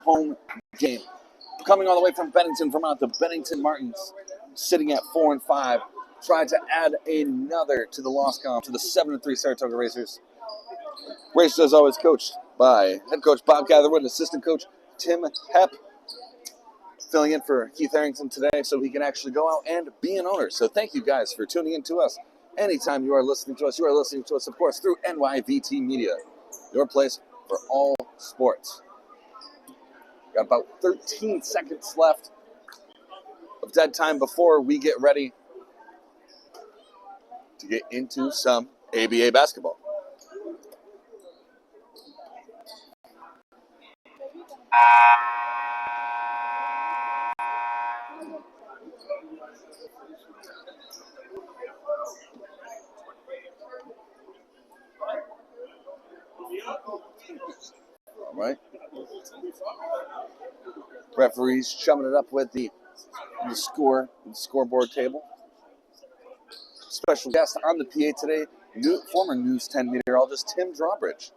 home game. Coming all the way from Bennington, Vermont, the Bennington Martens, sitting at 4-5, tried to add another to the loss column to the 7-3 Saratoga Racers. Racers, as always, coached by head coach Bob Catherwood and assistant coach Tim Hepp, filling in for Keith Harrington today so he can actually go out and be an owner. So thank you guys for tuning in to us. Anytime you are listening to us, of course, through NYVT Media, your place for all sports. Got about 13 seconds left of dead time before we get ready to get into some ABA basketball. All right. Referees chumming it up with the scoreboard table. Special guest on the PA today, former News 10 meteorologist Tim Drawbridge.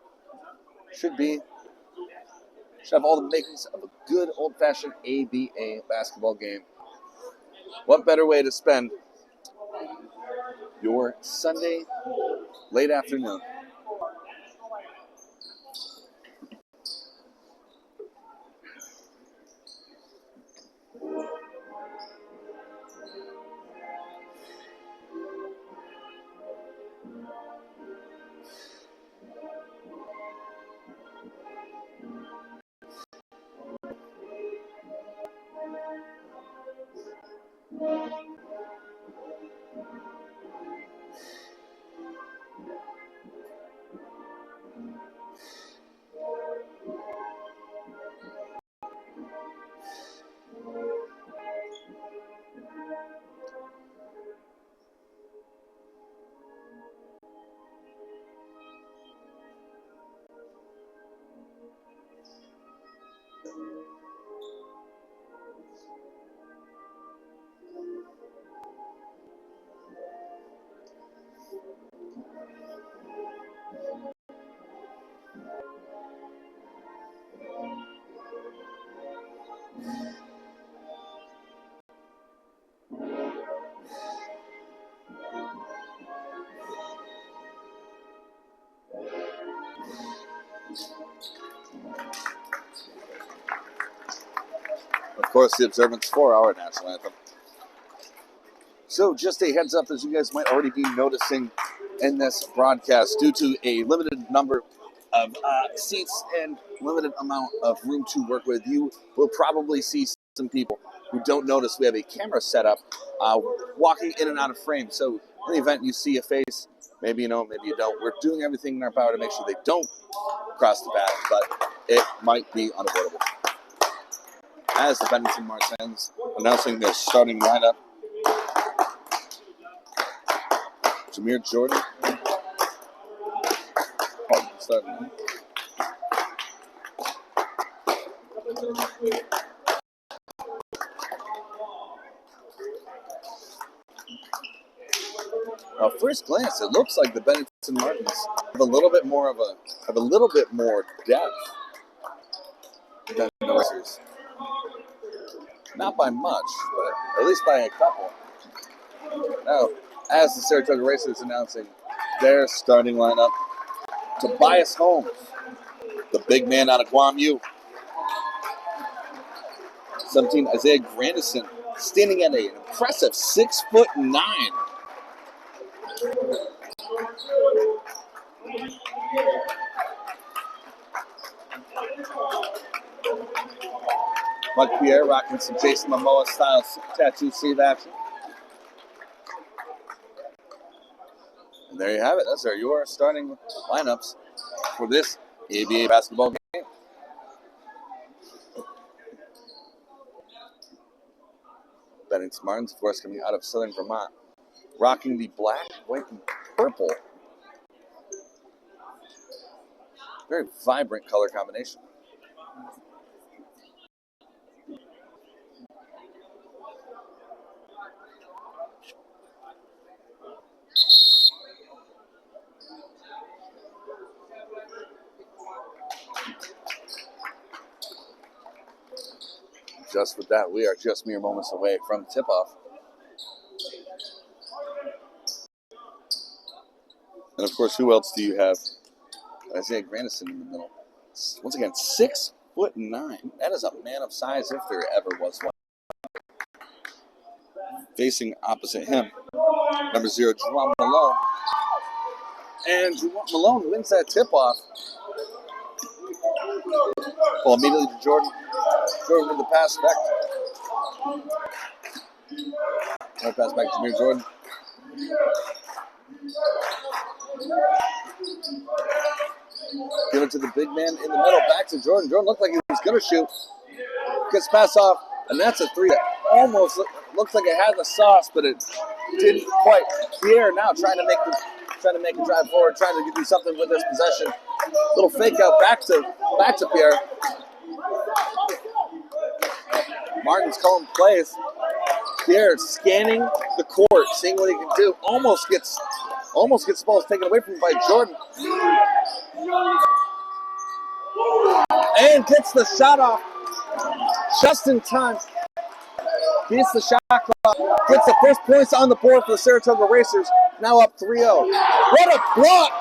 Should have all the makings of a good old-fashioned ABA basketball game. What better way to spend your Sunday late afternoon? Of course, the observance for our national anthem. So just a heads up, as you guys might already be noticing in this broadcast, due to a limited number of seats and limited amount of room to work with, you will probably see some people who don't notice we have a camera set up walking in and out of frame. So in the event you see a face, maybe you know, maybe you don't. We're doing everything in our power to make sure they don't cross the path, but it might be unavoidable. As the Bennington Martens announcing their starting lineup. Jameer Jordan. Starting. Now, first glance, it looks like the Bennington Martens have a little bit more depth than the Racers. Not by much, but at least by a couple. Now, as the Saratoga Racers announcing their starting lineup, Tobias Holmes, the big man out of Guam U. 17, Isaiah Grandison, standing at an impressive 6'9". Mike Pierre rocking some Jason Momoa style tattoo sleeve action. And there you have it. Those are your starting lineups for this ABA basketball game. Bennington Martens, of course, coming out of Southern Vermont, rocking the black, white, and purple. Very vibrant color combination. Just with that, we are just mere moments away from tip-off. And of course, who else do you have? Isaiah Grandison in the middle. Once again, 6'9". That is a man of size if there ever was one. Facing opposite him, number 0, Jerome Malone. And Jerome Malone wins that tip-off. Well, immediately to Jordan. Jordan with the pass back. Right pass back to Jameer Jordan. Give it to the big man in the middle. Back to Jordan. Jordan looked like he was going to shoot. Gets pass off, and that's a three that almost looks like it had the sauce, but it didn't quite. Pierre now trying to make a drive forward, trying to do something with this possession. Little fake out back to Pierre. Martin's calling plays. Pierre scanning the court, seeing what he can do. Almost gets the ball taken away from him by Jordan. And gets the shot off just in time. Beats the shot clock. Gets the first points on the board for the Saratoga Racers. Now up 3-0. What a block!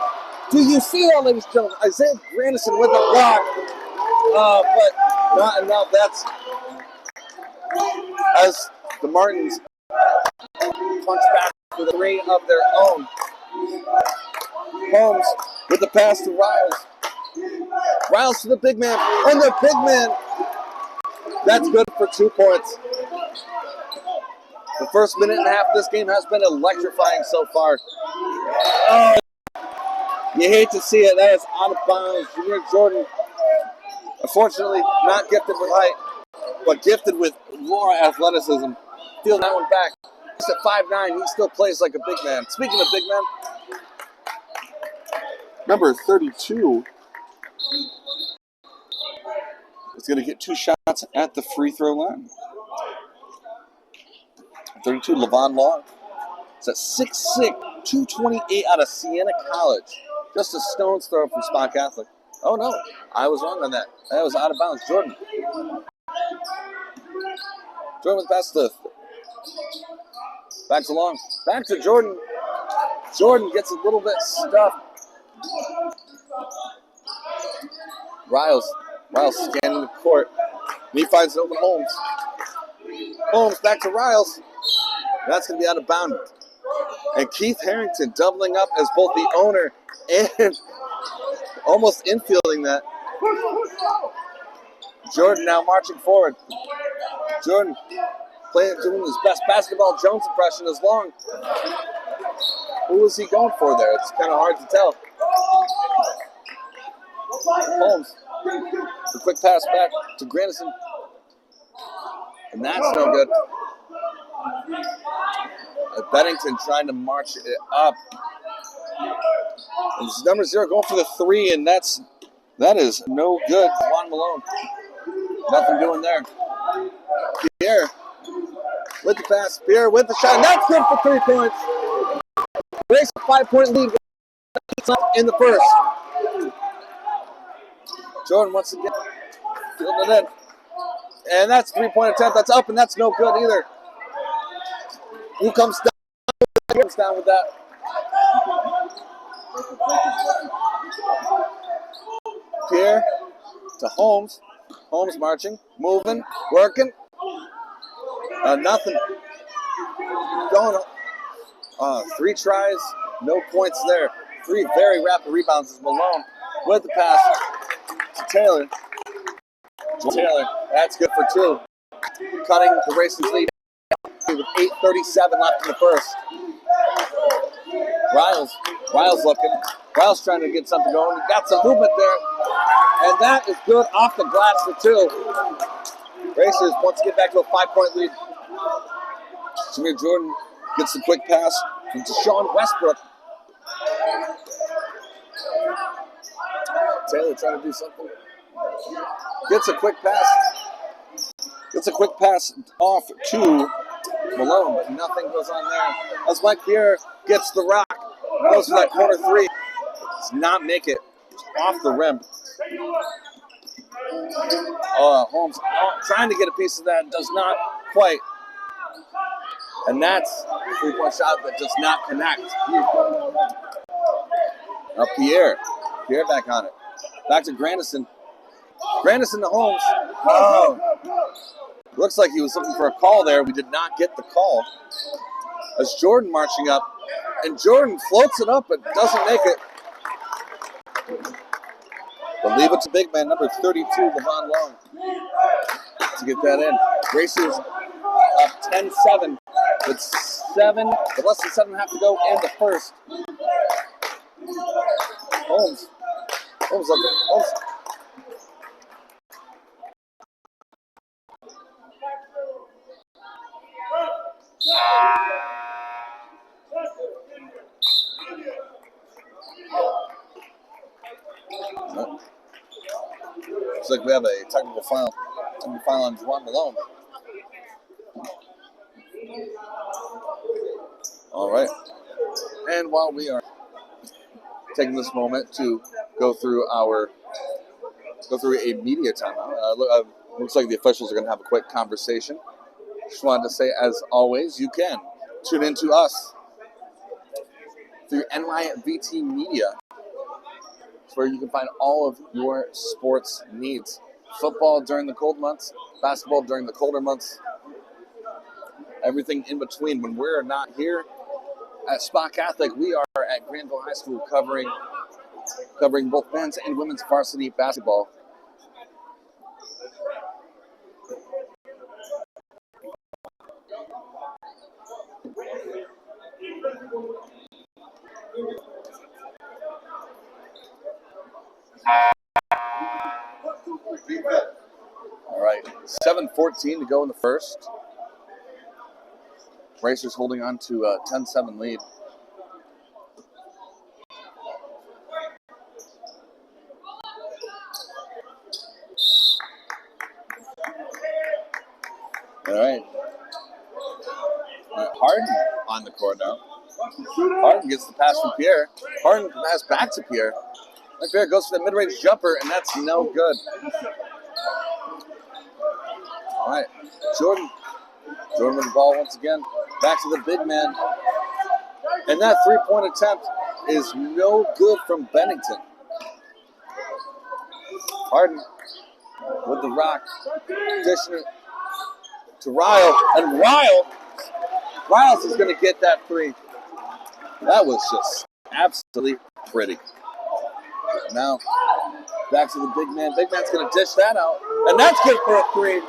Do you see that, ladies and gentlemen? Isaiah Grandison with a block. But not enough. That's as the Martins punch back for the three of their own. Holmes with the pass to Riles. Riles to the big man. And the big man. That's good for 2 points. The first minute and a half of this game has been electrifying so far. Oh, you hate to see it. That is out of bounds. Jameer Jordan, unfortunately, not gifted with height, but gifted with raw athleticism. Feel that one back. He's at 5'9". He still plays like a big man. Speaking of big men, number 32 is going to get 2 shots at the free throw line. 32, Levon Law. It's at 6'6", 228 out of Siena College. Just a stone's throw from Spa Catholic. Oh, no. I was wrong on that. That was out of bounds. Jordan. Jordan with the pass to back to Long. Back to Jordan. Jordan gets a little bit stuffed. Riles scanning the court. And he finds it open Holmes. Holmes back to Riles. That's going to be out of bounds. And Keith Harrington doubling up as both the owner and almost infielding that. Jordan now marching forward. Jordan doing his best basketball Jones impression as Long. Who was he going for there? It's kind of hard to tell. Holmes. The quick pass back to Grandison. And that's no good. Bennington trying to march it up. And it's number 0 going for the 3, and that is no good. Juan Malone. Nothing doing there. Pierre with the pass. Pierre with the shot. And that's good for 3 points. Race a 5-point lead in the first. Jordan once again fielding it in. And that's 3-point attempt. That's up, and that's no good either. Who comes down? Comes down with that. Pierre to Holmes. Holmes marching, moving, working. Nothing. Going. 3 tries, no points there. 3 very rapid rebounds as Malone with the pass to Taylor. That's good for 2. Cutting the Racers lead with 8:37 left in the first. Riles looking. Riles trying to get something going. Got some movement there. And that is good off the glass for 2. Racers once get back to a 5-point lead. Jameer Jordan gets the quick pass from Deshaun Westbrook. Taylor trying to do something. Gets a quick pass off to Malone, but nothing goes on there. As Mike Pierre gets the rock, goes for that corner 3. Does not make it off the rim. Holmes trying to get a piece of that, does not quite. And that's a three-point shot that does not connect. Now Pierre back on it. Back to Grandison. Grandison to Holmes. Oh, looks like he was looking for a call there. We did not get the call. As Jordan marching up. And Jordan floats it up but doesn't make it. But leave it to big man number 32, Levon Long, to get that in. Racers up 10-7 with less than 7.5 to go in the first. Holmes up there. Holmes. Looks like we have a technical foul on Juwan Malone. All right. And while we are taking this moment to go through a media timeout, looks like the officials are going to have a quick conversation. Just wanted to say, as always, you can tune in to us through NYVT Media. It's where you can find all of your sports needs. Football during the cold months, basketball during the colder months, everything in between. When we're not here at Spa Catholic, we are at Granville High School covering both men's and women's varsity basketball. All right, 7:14 to go in the first. Racers holding on to a 10-7 lead. All right. Harden on the court now. Harden gets the pass from Pierre. Harden pass back to Pierre. Pierre goes for the mid-range jumper, and that's no good. All right, Jordan with the ball once again. Back to the big man. And that three-point attempt is no good from Bennington. Harden with the rock. Dishing it to Ryle. And Riles is going to get that three. That was just absolutely pretty. Now, back to the big man. Big man's going to dish that out. And that's good for a three.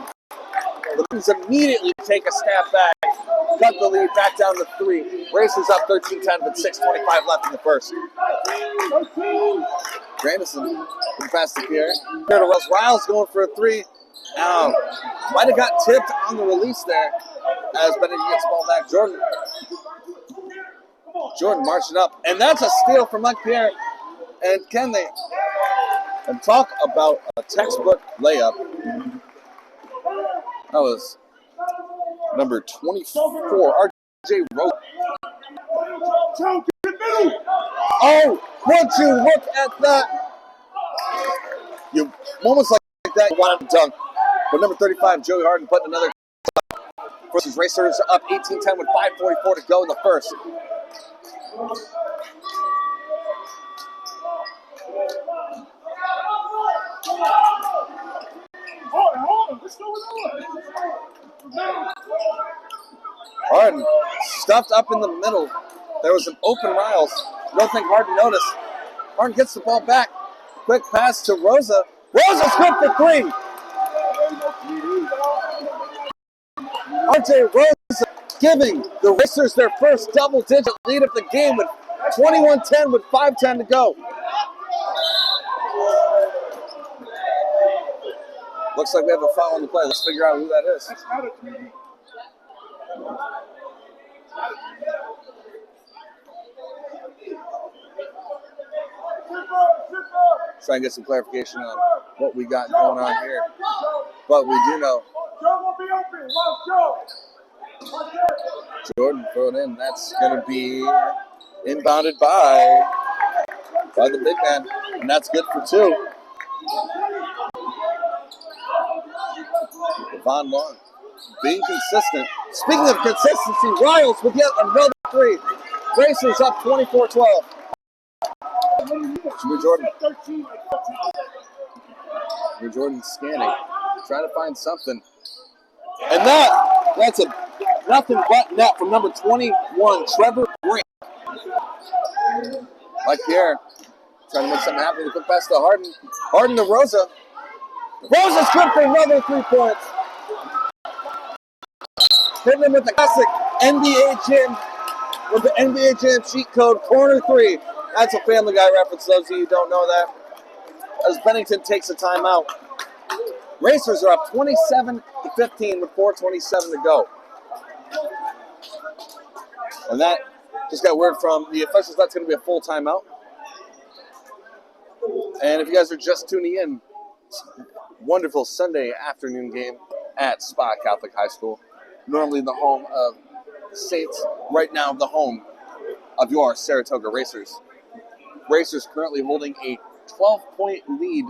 The Bulldogs immediately take a step back, cut the lead back down to 3. Racers up 13-10 with 6:25 left in the first. Grandison can pass to Pierre. Pierre to Riles. Riles going for a 3. Now, might have got tipped on the release there as Bennington gets the ball back. Jordan marching up. And that's a steal from Mike Pierre. And can they talk about a textbook layup? That was number 24, R.J. Rose. Oh, would you look at that? You moments like that, you want to dunk. But number 35, Joey Harden, putting another versus Racers up 18-10 with 5:44 to go in the first. Harden stuffed up in the middle. There was an open Riles. Don't think Harden noticed. Harden gets the ball back. Quick pass to Rosa. Rosa's good for 3. R.J. Rosa giving the Racers their first double-digit lead of the game with 21-10 with 5:10 to go. Looks like we have a foul on the play. Let's figure out who that is. Try and get some clarification on what we got going on here. But we do know Jordan thrown in. That's going to be inbounded by the big man. And that's good for 2. Von Long being consistent. Speaking of consistency, Riles with yet another three. Racers up 24-12. Jordan scanning, trying to find something. And that's a nothing but net from number 21, Trevor Green. Like Pierre, trying to make something happen. Quick pass to Harden. Harden to Rosa. Rosa's good for another 3 points. Hitting him with the classic NBA Jam, with the NBA Jam cheat code, corner 3. That's a Family Guy reference, those of you who don't know that. As Bennington takes a timeout. Racers are up 27-15 with 4:27 to go. And that just got word from the officials that's going to be a full timeout. And if you guys are just tuning in, wonderful Sunday afternoon game at Spa Catholic High School. Normally the home of Saints, right now the home of your Saratoga Racers. Racers currently holding a 12-point lead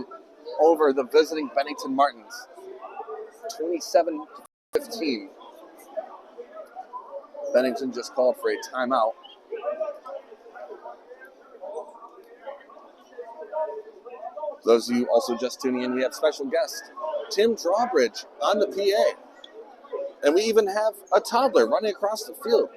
over the visiting Bennington Martens. 27-15. Bennington just called for a timeout. Those of you also just tuning in, we have special guest Tim Drawbridge on the PA. And we even have a toddler running across the field.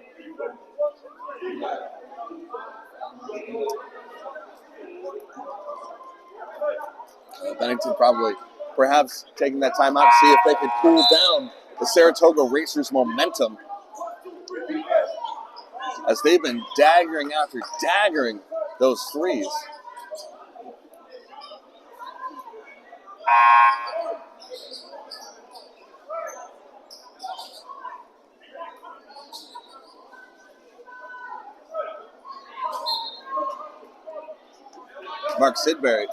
Bennington probably perhaps taking that time out to see if they could cool down the Saratoga Racers' momentum, as they've been daggering after daggering those threes. Mark Sidbury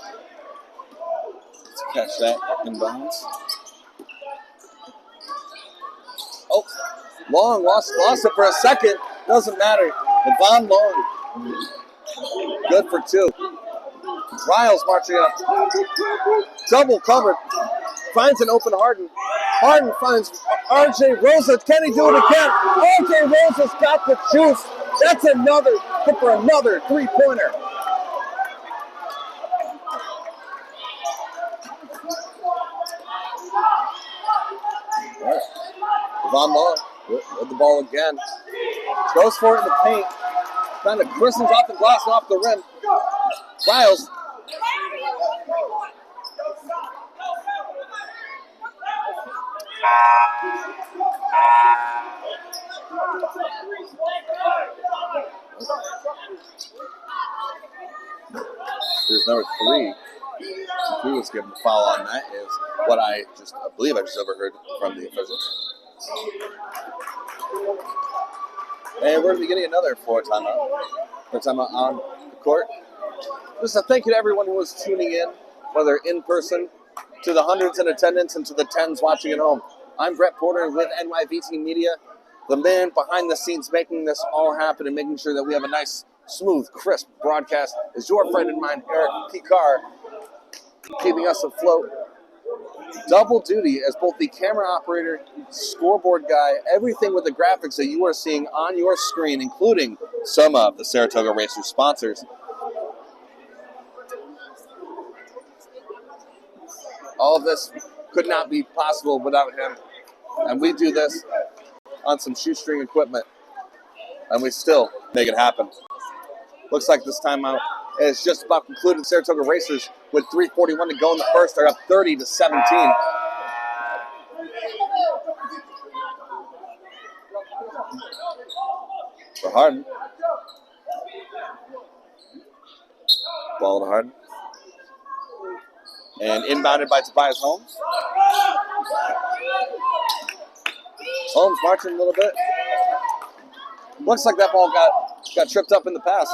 to catch that in bounds. Oh, Long lost it for a second. Doesn't matter. Von Long, good for 2. Riles marching up. Double covered. Finds an open Harden. Harden finds RJ Rosa. Can he do it again? RJ Rosa's got the juice. That's another, good for another 3-pointer. Von Long with the ball again. Goes for it in the paint. Kind of crystals off the glass and off the rim. Riles. There's number 3. Who was given the foul on that is what I believe I just overheard from the officials. And we're going to be getting another floor timeout. Floor timeout on the court. Just a thank you to everyone who was tuning in, whether in person, to the hundreds in attendance, and to the tens watching at home. I'm Brett Porter with NYVT Media, the man behind the scenes making this all happen and making sure that we have a nice, smooth, crisp broadcast is your friend and mine, Eric Picard, keeping us afloat. Double duty as both the camera operator, scoreboard guy, everything with the graphics that you are seeing on your screen, including some of the Saratoga Racers sponsors. All of this could not be possible without him. And we do this on some shoestring equipment, and we still make it happen. Looks like this timeout is just about concluded. Saratoga Racers with 3:41 to go in the first are up 30-17. For Harden. Ball to Harden. And inbounded by Tobias Holmes. Holmes marching a little bit. Looks like that ball got tripped up in the pass.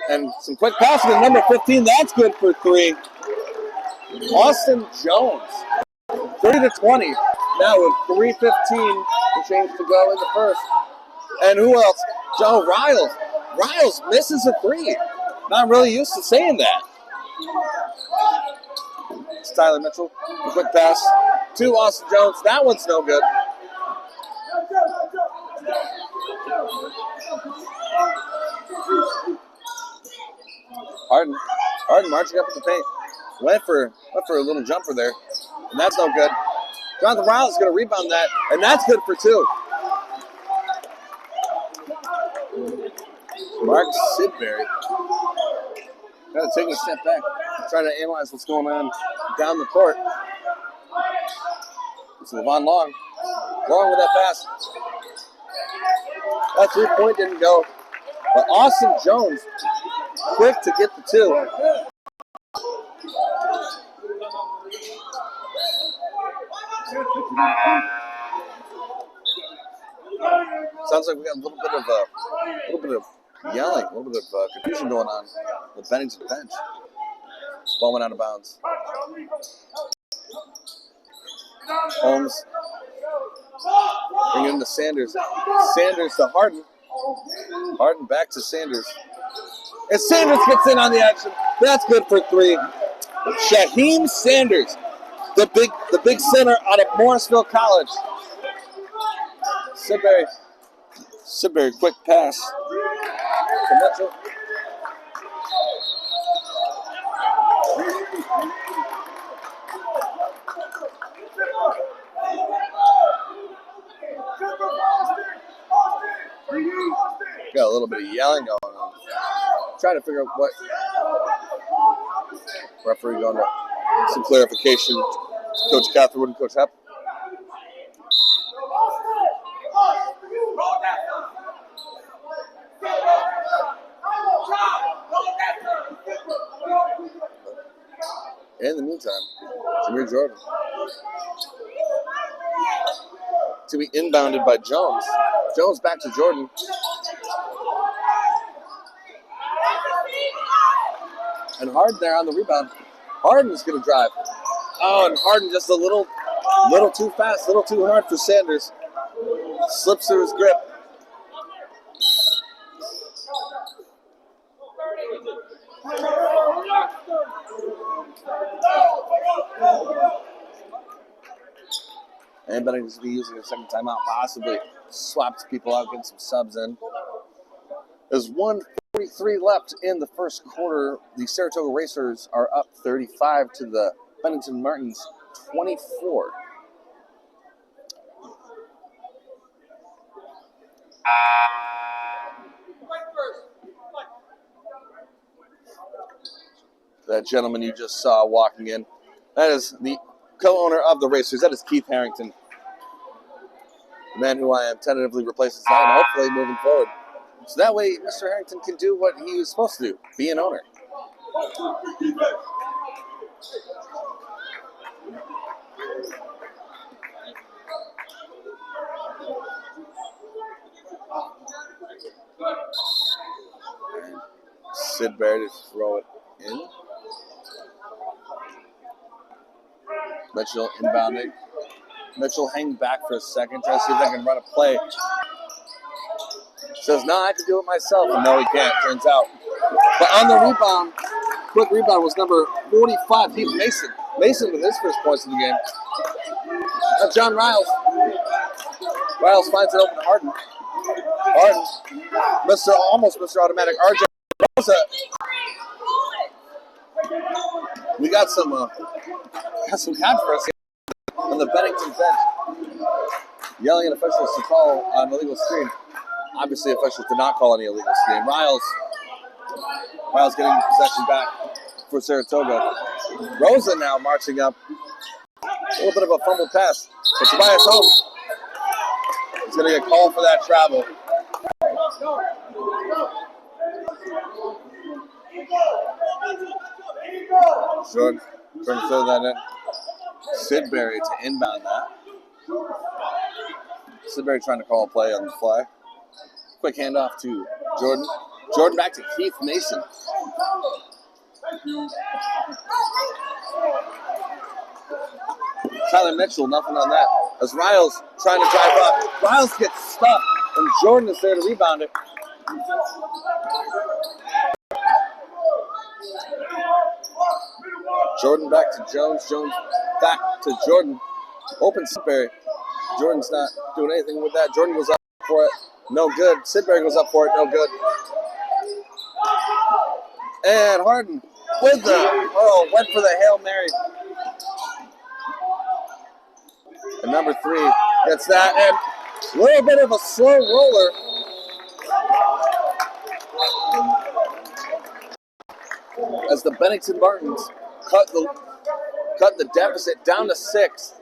And some quick passing to number 15. That's good for 3. Austin Jones. 30-20. Now with 3:15 to change to go in the first. And who else? Joe Riles. Riles misses a 3. Not really used to saying that. to Tyler Mitchell. A quick pass to Austin Jones. That one's no good. Harden marching up in the paint. Went for a little jumper there, and that's no good. Jonathan Riles is going to rebound that, and that's good for 2. Mark Sidbury got to take a step back, try to analyze what's going on down the court. It's Levon Long with that pass. That 3-point didn't go, but Austin Jones quick to get the 2. Sounds like we got a little bit of yelling, a little bit of confusion going on with Bennington bench. Ball went out of bounds. Holmes bringing it into Sanders. Sanders to Harden. Harden back to Sanders. And Sanders gets in on the action. That's good for 3. Shaheem Sanders, the big center out of Morrisville College. Sidbury, quick pass to Mitchell. Got a little bit of yelling going on. Trying to figure out what referee going to some clarification. Coach Catherwood and Coach Hepp. In the meantime, Jameer Jordan to be inbounded by Jones. Jones back to Jordan. And Harden there on the rebound. Harden's going to drive. Oh, and Harden just a little too fast, a little too hard for Sanders. Slips through his grip. And Bennington's going to be using a second timeout, possibly swaps people out, get some subs in. There's 1:43 left in the first quarter. The Saratoga Racers are up 35 to the Bennington Martens 24. That gentleman you just saw walking in, that is the co-owner of the Racers. That is Keith Harrington, the man who I am tentatively replacing tonight, and hopefully moving forward. So that way, Mr. Harrington can do what he was supposed to do, be an owner. And Sidbury to throw it in. Mitchell inbounding. Mitchell hang back for a second, try to see if they can run a play. Says, no, I can do it myself. And no, he can't, turns out. But on the rebound, quick rebound was number 45, Pete Mason. Mason with his first points in the game. That's John Riles. Riles finds it open to Harden. Harden, almost Mr. Automatic. RJ Rosa. We got some controversy on the Bennington bench. Yelling at officials to call an illegal screen. Obviously, officials did not call any illegal screen. Riles getting possession back for Saratoga. Rosa now marching up. A little bit of a fumbled pass. But Tobias Holmes is going to get called for that travel. Jordan trying to throw that in. Sidbury to inbound that. Sidbury trying to call a play on the fly. Quick handoff to Jordan. Jordan back to Keith Mason. Tyler Mitchell, nothing on that. As Riles trying to drive up. Riles gets stuck, and Jordan is there to rebound it. Jordan back to Jones. Jones back to Jordan. Open Sidbury. Jordan's not doing anything with that. Jordan goes up for it. No good. Sidbury goes up for it. No good. And Harden with went for the Hail Mary. And number 3 gets that. And a little bit of a slow roller. As the Bennington Martens cut the deficit down to 6.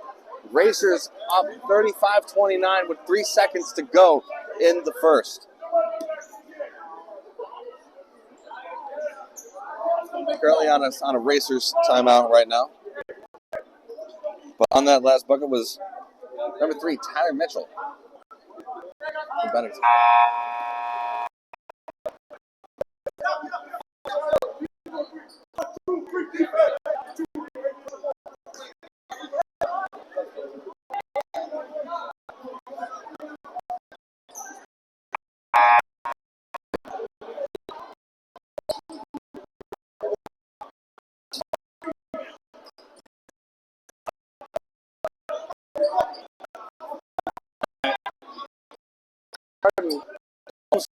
Racers up 35-29 with 3 seconds to go in the first. Currently on a Racers timeout right now. But on that last bucket was number 3, Tyler Mitchell from Bennington.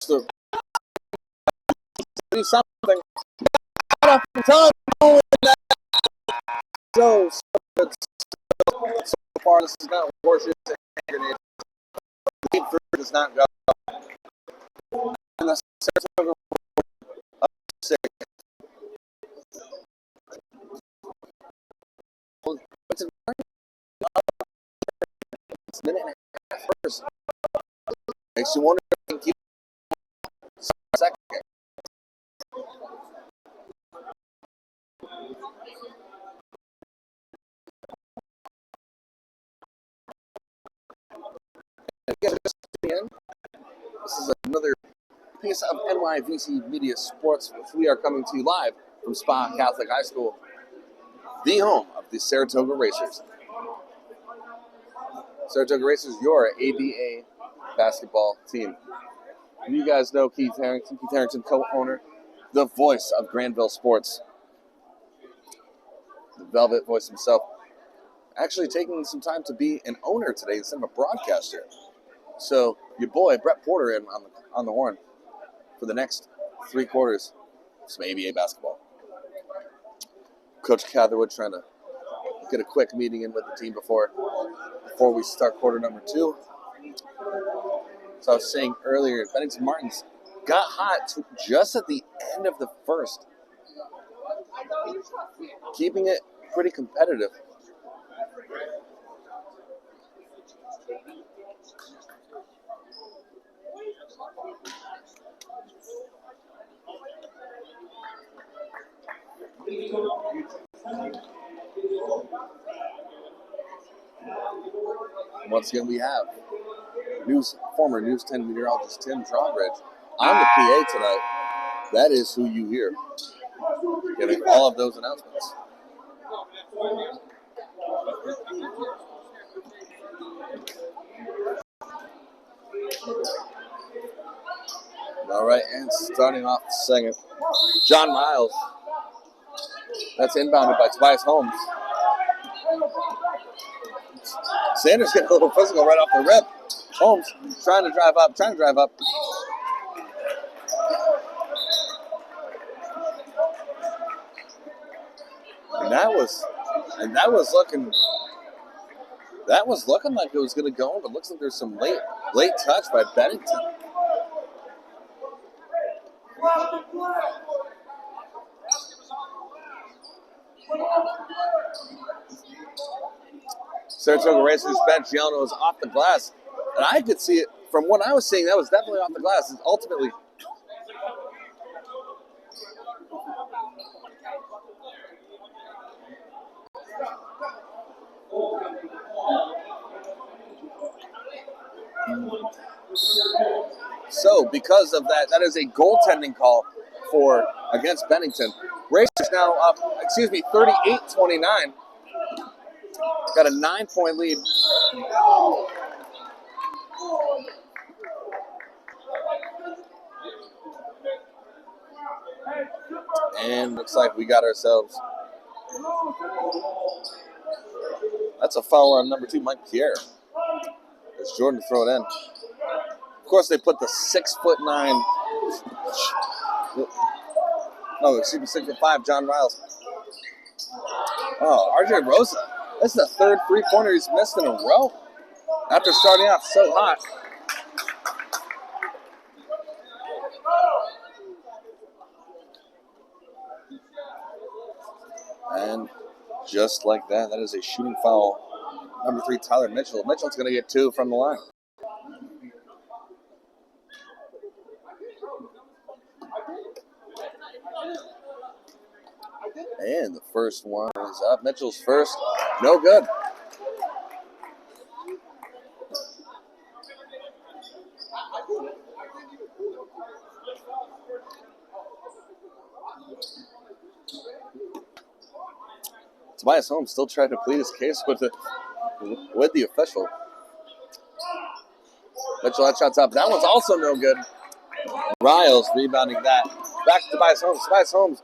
To do something. Up in time. So far, this is not horseshoe. Lead fruit does not go. And the Saratoga up 6. Minute and a half first. Makes you wonder if they can keep second. Again, this is another piece of NYVT Media Sports, which we are coming to you live from Spa Catholic High School, the home of the Saratoga Racers. Saratoga Racers, your ABA basketball team. You guys know Keith Harrington, co-owner, the voice of Granville Sports, the Velvet voice himself, actually taking some time to be an owner today instead of a broadcaster. So your boy Brett Porter in on the horn for the next 3 quarters, some ABA basketball. Coach Catherwood trying to get a quick meeting in with the team before we start quarter number 2. So I was saying earlier, Bennington Martens got hot just at the end of the first, keeping it pretty competitive. Once again, we have former News 10 meteorologist Tim Drawbridge on the PA tonight. That is who you hear giving all of those announcements. All right, and starting off the second, John Miles. That's inbounded by Tobias Holmes. Sanders getting a little physical right off the rip. Holmes trying to drive up. And that was looking like it was going to go, but looks like there's some late touch by Bennington. Saratoga Racers bench Giano is off the glass, and I could see it from what I was seeing. That was definitely off the glass. It's ultimately. So, because of that, that is a goaltending call against Bennington. Racers now up, 38-29. Got a 9-point lead. And looks like we got ourselves That's a foul on number 2, Mike Pierre. It's Jordan to throw it in. Of course, they put the 6'9". No, excuse me, 6'5", John Riles. Oh, RJ Rosa. This is the third three-pointer he's missed in a row after starting off so hot. And just like that, that is a shooting foul. Number 3, Tyler Mitchell. Mitchell's going to get 2 from the line. And the first one is up. Mitchell's first. No good. Tobias Holmes still trying to plead his case with the official. Mitchell, that shot's up. That one's also no good. Riles rebounding that. Back to Tobias Holmes. Tobias Holmes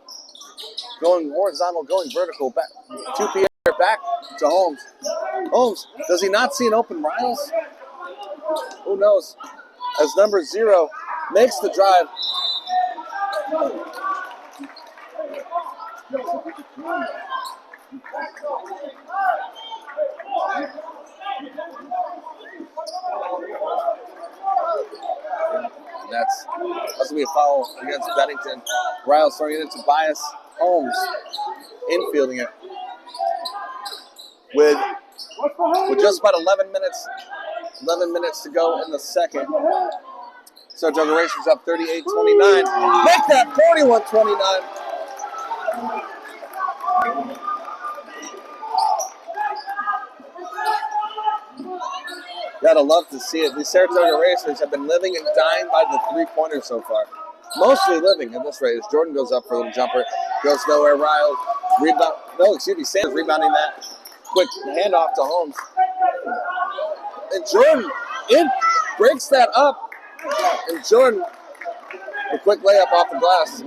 going horizontal, going vertical. Back to Pierre, back to Holmes. Holmes, does he not see an open Riles? Who knows? As number 0 makes the drive. And that's going to be a foul against Bennington. Riles throwing it into Tobias Holmes, infielding it with just about 11 minutes to go in the second. Saratoga Racers up 38-29. Make that 41-29. Gotta love to see it. These Saratoga Racers have been living and dying by the three-pointer so far. Mostly living at this rate. As Jordan goes up for a little jumper, goes nowhere. Riles rebound. No, excuse me. Sanders rebounding that. Quick handoff to Holmes. And Jordan breaks that up. And Jordan, a quick layup off the glass.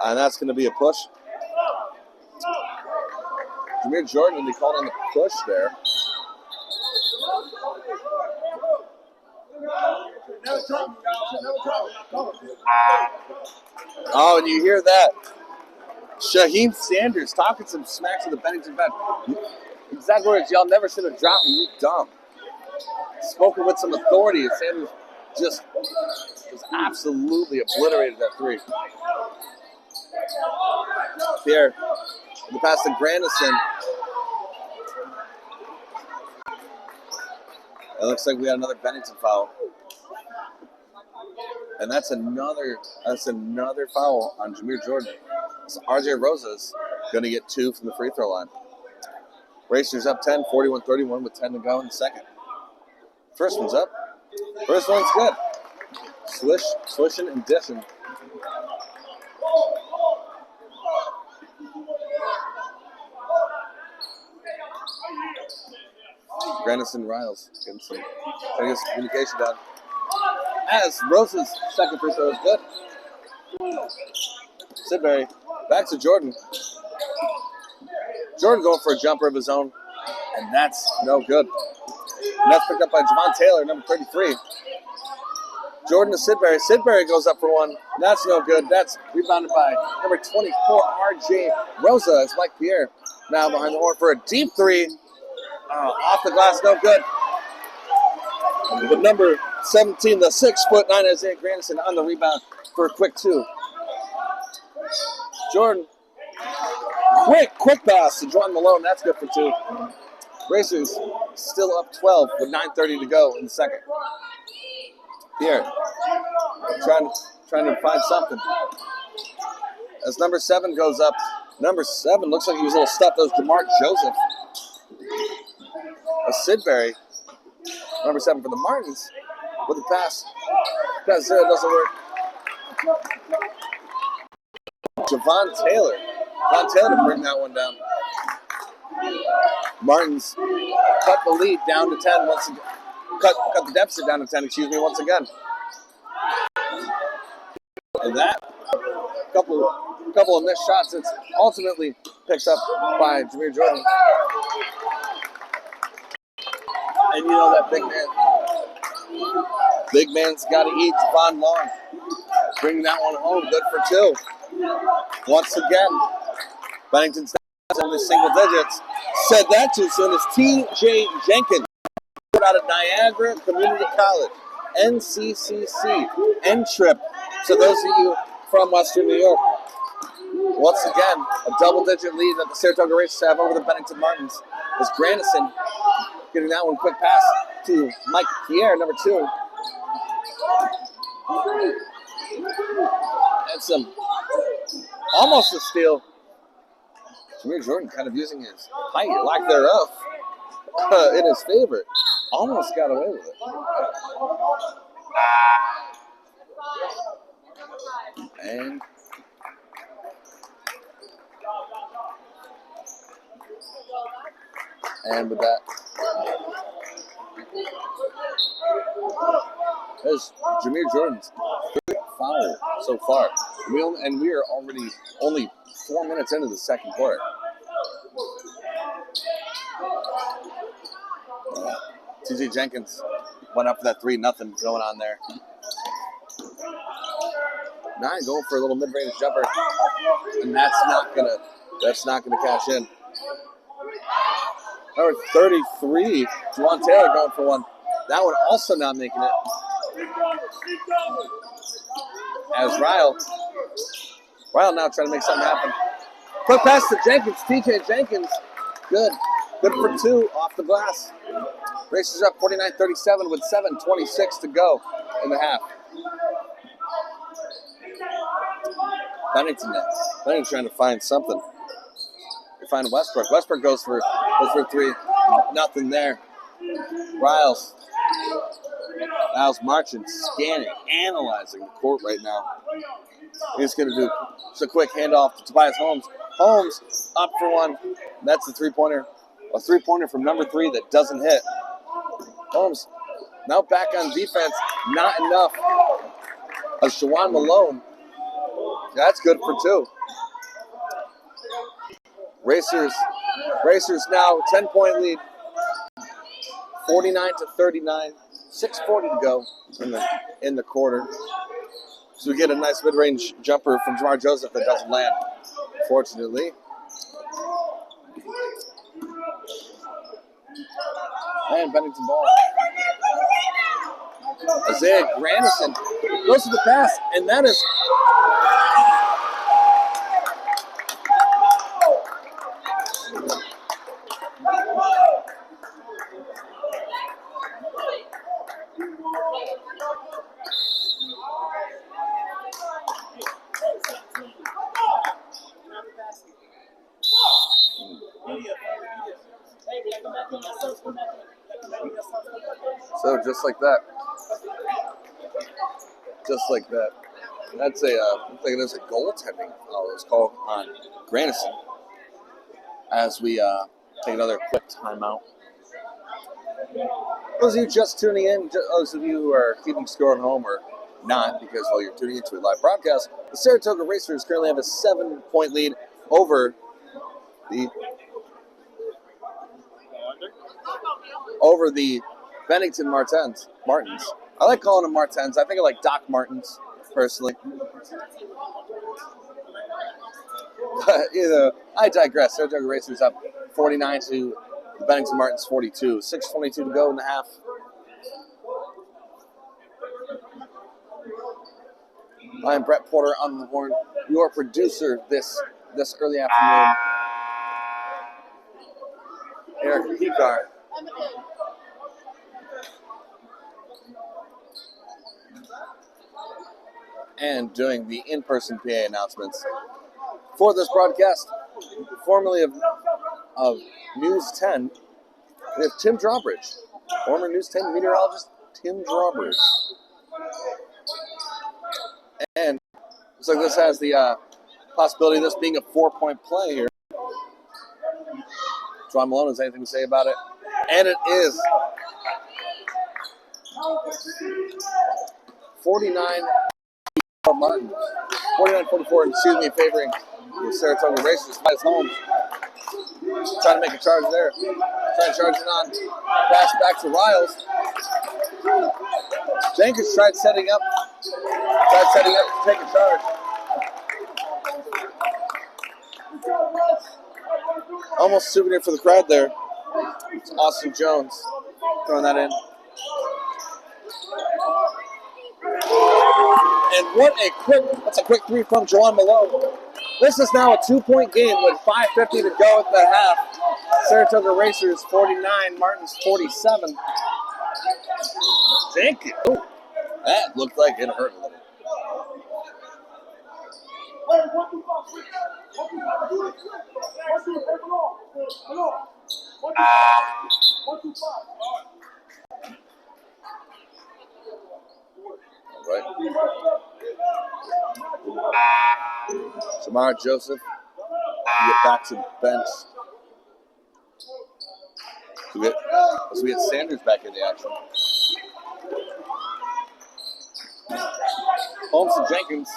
And that's going to be a push. Jameer Jordan, they called on the push there. Oh, and you hear that. Shaheem Sanders talking some smack to the Bennington bench. Exact words, y'all never should have dropped me, you dumb. Spoken with some authority, and Sanders just absolutely obliterated that three. Pierre, the pass to Grandison. It looks like we had another Bennington foul. And that's another foul on Jameer Jordan. So RJ Rosa's going to get 2 from the free throw line. Racers up 10, 41-31 with 10 to go in the second. First one's up. First one's good. Swishing and dishing. Grandison Riles getting some communication done. As Rosa's second free throw is good. Sidbury back to Jordan. Jordan going for a jumper of his own, and that's no good. And that's picked up by Javon Taylor, number 33. Jordan to Sidbury. Sidbury goes up for one. That's no good. That's rebounded by number 24, RJ Rosa. It's Mike Pierre now behind the horn for a deep three. Off the glass, no good. But number 17, the 6'9" Isaiah Grandison on the rebound for a quick 2. Jordan, quick pass to Jordan Malone. That's good for 2. Racers still up 12 with 9:30 to go in the second. Pierre trying to find something. As number 7 goes up, number 7 looks like he was a little stuffed. That was DeMarc Joseph. Sidbury, number 7 for the Martens, with the pass. Pass there doesn't work. Javon Taylor to bring that one down. Martens cut the lead down to 10 once again. Cut the deficit down to 10, once again. that couple of missed shots. It's ultimately picked up by Jameer Jordan. And you know that big man's got to eat. Javon Long bringing that one home. Good for two. Once again, Bennington's in the single digits. Said that too soon as T.J. Jenkins out of Niagara Community College, NCCC, N-Trip. So those of you from Western New York, once again, a double-digit lead that the Saratoga Racers have over the Bennington Martens. As Grandison getting that one quick pass to Mike Pierre, number 2. And some almost a steal. Jameer Jordan kind of using his height, lack thereof, in his favor. Almost got away with it. And with that, there's Jameer Jordan's third foul so far. We are already only 4 minutes into the second quarter. T.J. Jenkins went up for that 3-0 going on there. 9 going for a little mid-range jumper, and that's not gonna cash in. Number 33, Juwan Taylor going for one. That one also not making it. As Ryle now trying to make something happen. Quick pass to Jenkins, T.J. Jenkins. Good for 2 off the glass. Racers up 49-37 with 7:26 to go in the half. Bennington trying to find something. They find Westbrook. Westbrook goes for 3. Nothing there. Riles marching, scanning, analyzing the court right now. He's going to do just a quick handoff to Tobias Holmes. Holmes up for one. That's the three-pointer. A three-pointer from number 3 that doesn't hit. Holmes now back on defense. Not enough. As Shawan Malone. That's good for 2. Racers now 10-point lead. 49-39. 6:40 to go in the quarter. So we get a nice mid-range jumper from Jamar Joseph that doesn't land, fortunately. And Bennington ball. Isaiah Grandison goes to the pass, and that is so just like that. That's a looks like there's a goaltending foul is called on Grandison. As we take another quick timeout. Those of you just tuning in, those of you who are keeping score at home or not, because you're tuning into a live broadcast, the Saratoga Racers currently have a 7-point lead over the Bennington Martens. I like calling them Martens. I think I like Doc Martens, personally. But, I digress. Saratoga Racers up 49 to the Bennington Martens 42. 6:22 to go in the half. I'm Brett Porter on the horn, your producer this early afternoon. Eric Picard. And doing the in-person PA announcements for this broadcast, formerly of News 10, we have Tim Drawbridge, former News 10 meteorologist Tim Drawbridge. And looks like this has the possibility of this being a 4-point play here. John Malone has anything to say about it? And it is. 49 Martin. 49-44, excuse me, favoring the Saratoga Racers. Titus Holmes trying to make a charge there. Trying to charge it on. Pass back to Riles. Jenkins tried setting up to take a charge. Almost souvenir for the crowd there. It's Austin Jones throwing that in. And that's a quick three from Juwan Malone. This is now a 2-point game with 5:50 to go at the half. Saratoga Racers 49, Martins 47. Jenkins. Oh, that looked like it hurt a little. Right. Shamar Joseph, we get back to the bench. So we get Sanders back in the action. Holmes to Jenkins.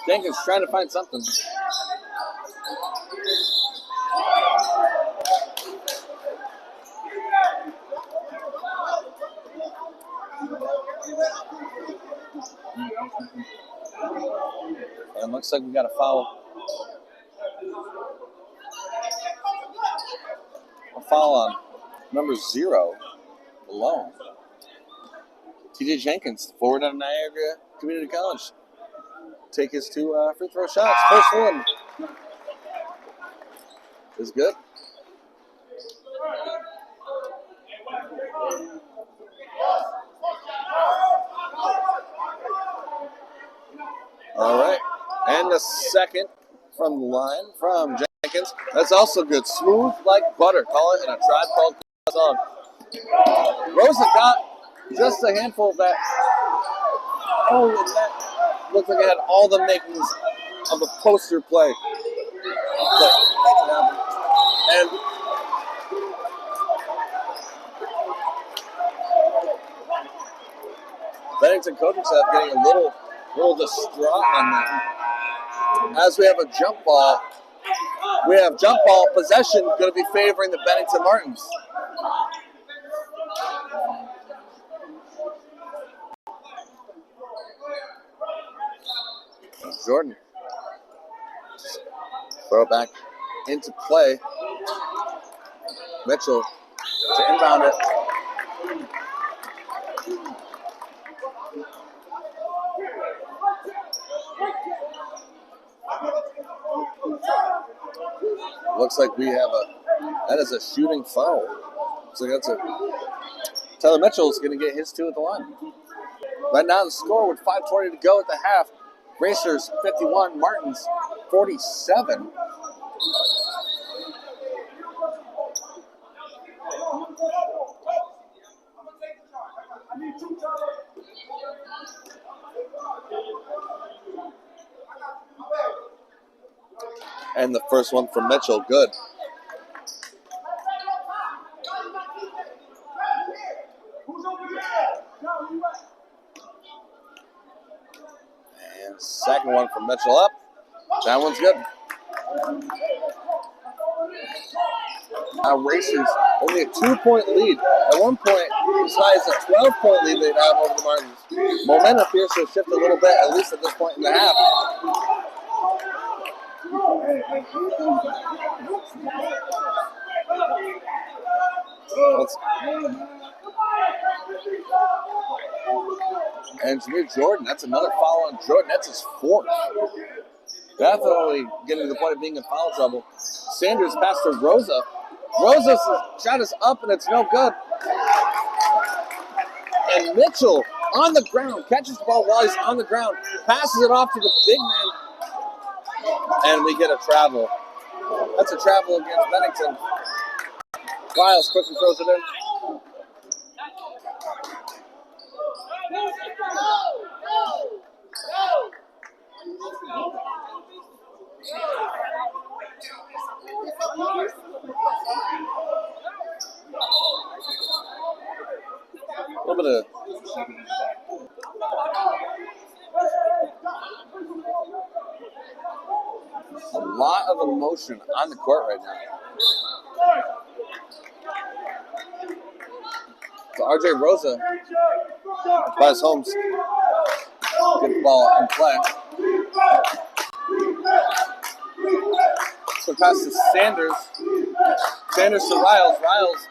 Jenkins trying to find something. And it looks like we got a foul. A foul on number 0, Malone. TJ Jenkins, forward out of Niagara Community College. Take his 2 free throw shots. First one is good. All right. And the second from the line from Jenkins. That's also good. Smooth like butter. Call it in a Tribe Called song. Rosa got just a handful of that. Oh, and that looked like it had all the makings of a poster play. And Bennington coaching staff getting a little distraught on that. As we have a jump ball. We have jump ball possession going to be favoring the Bennington Martens. Jordan. Throw it back into play. Mitchell to inbound it. Looks like we have that is a shooting foul. So Tyler Mitchell's going to get his 2 at the line. Right now the score with 5:20 to go at the half. Racers 51, Martins 47. And the first one from Mitchell, good. And second one from Mitchell up. That one's good. Racers only a 2-point lead. At one point, as high as a 12-point lead they'd have over the Martins. Momentum appears to shift a little bit, at least at this point in the half. And Jameer Jordan, that's another foul on Jordan. That's his 4th. Definitely getting to the point of being in foul trouble. Sanders passed to Rosa. Rosa's shot is up and it's no good. And Mitchell on the ground, catches the ball while he's on the ground, passes it off to the big man, and we get a travel. That's a travel against Bennington. Riles quickly throws it in. A little bit of A lot of emotion on the court right now. So RJ Rosa, Tobias Holmes, good ball in play. So pass to Sanders. Sanders to Riles. Riles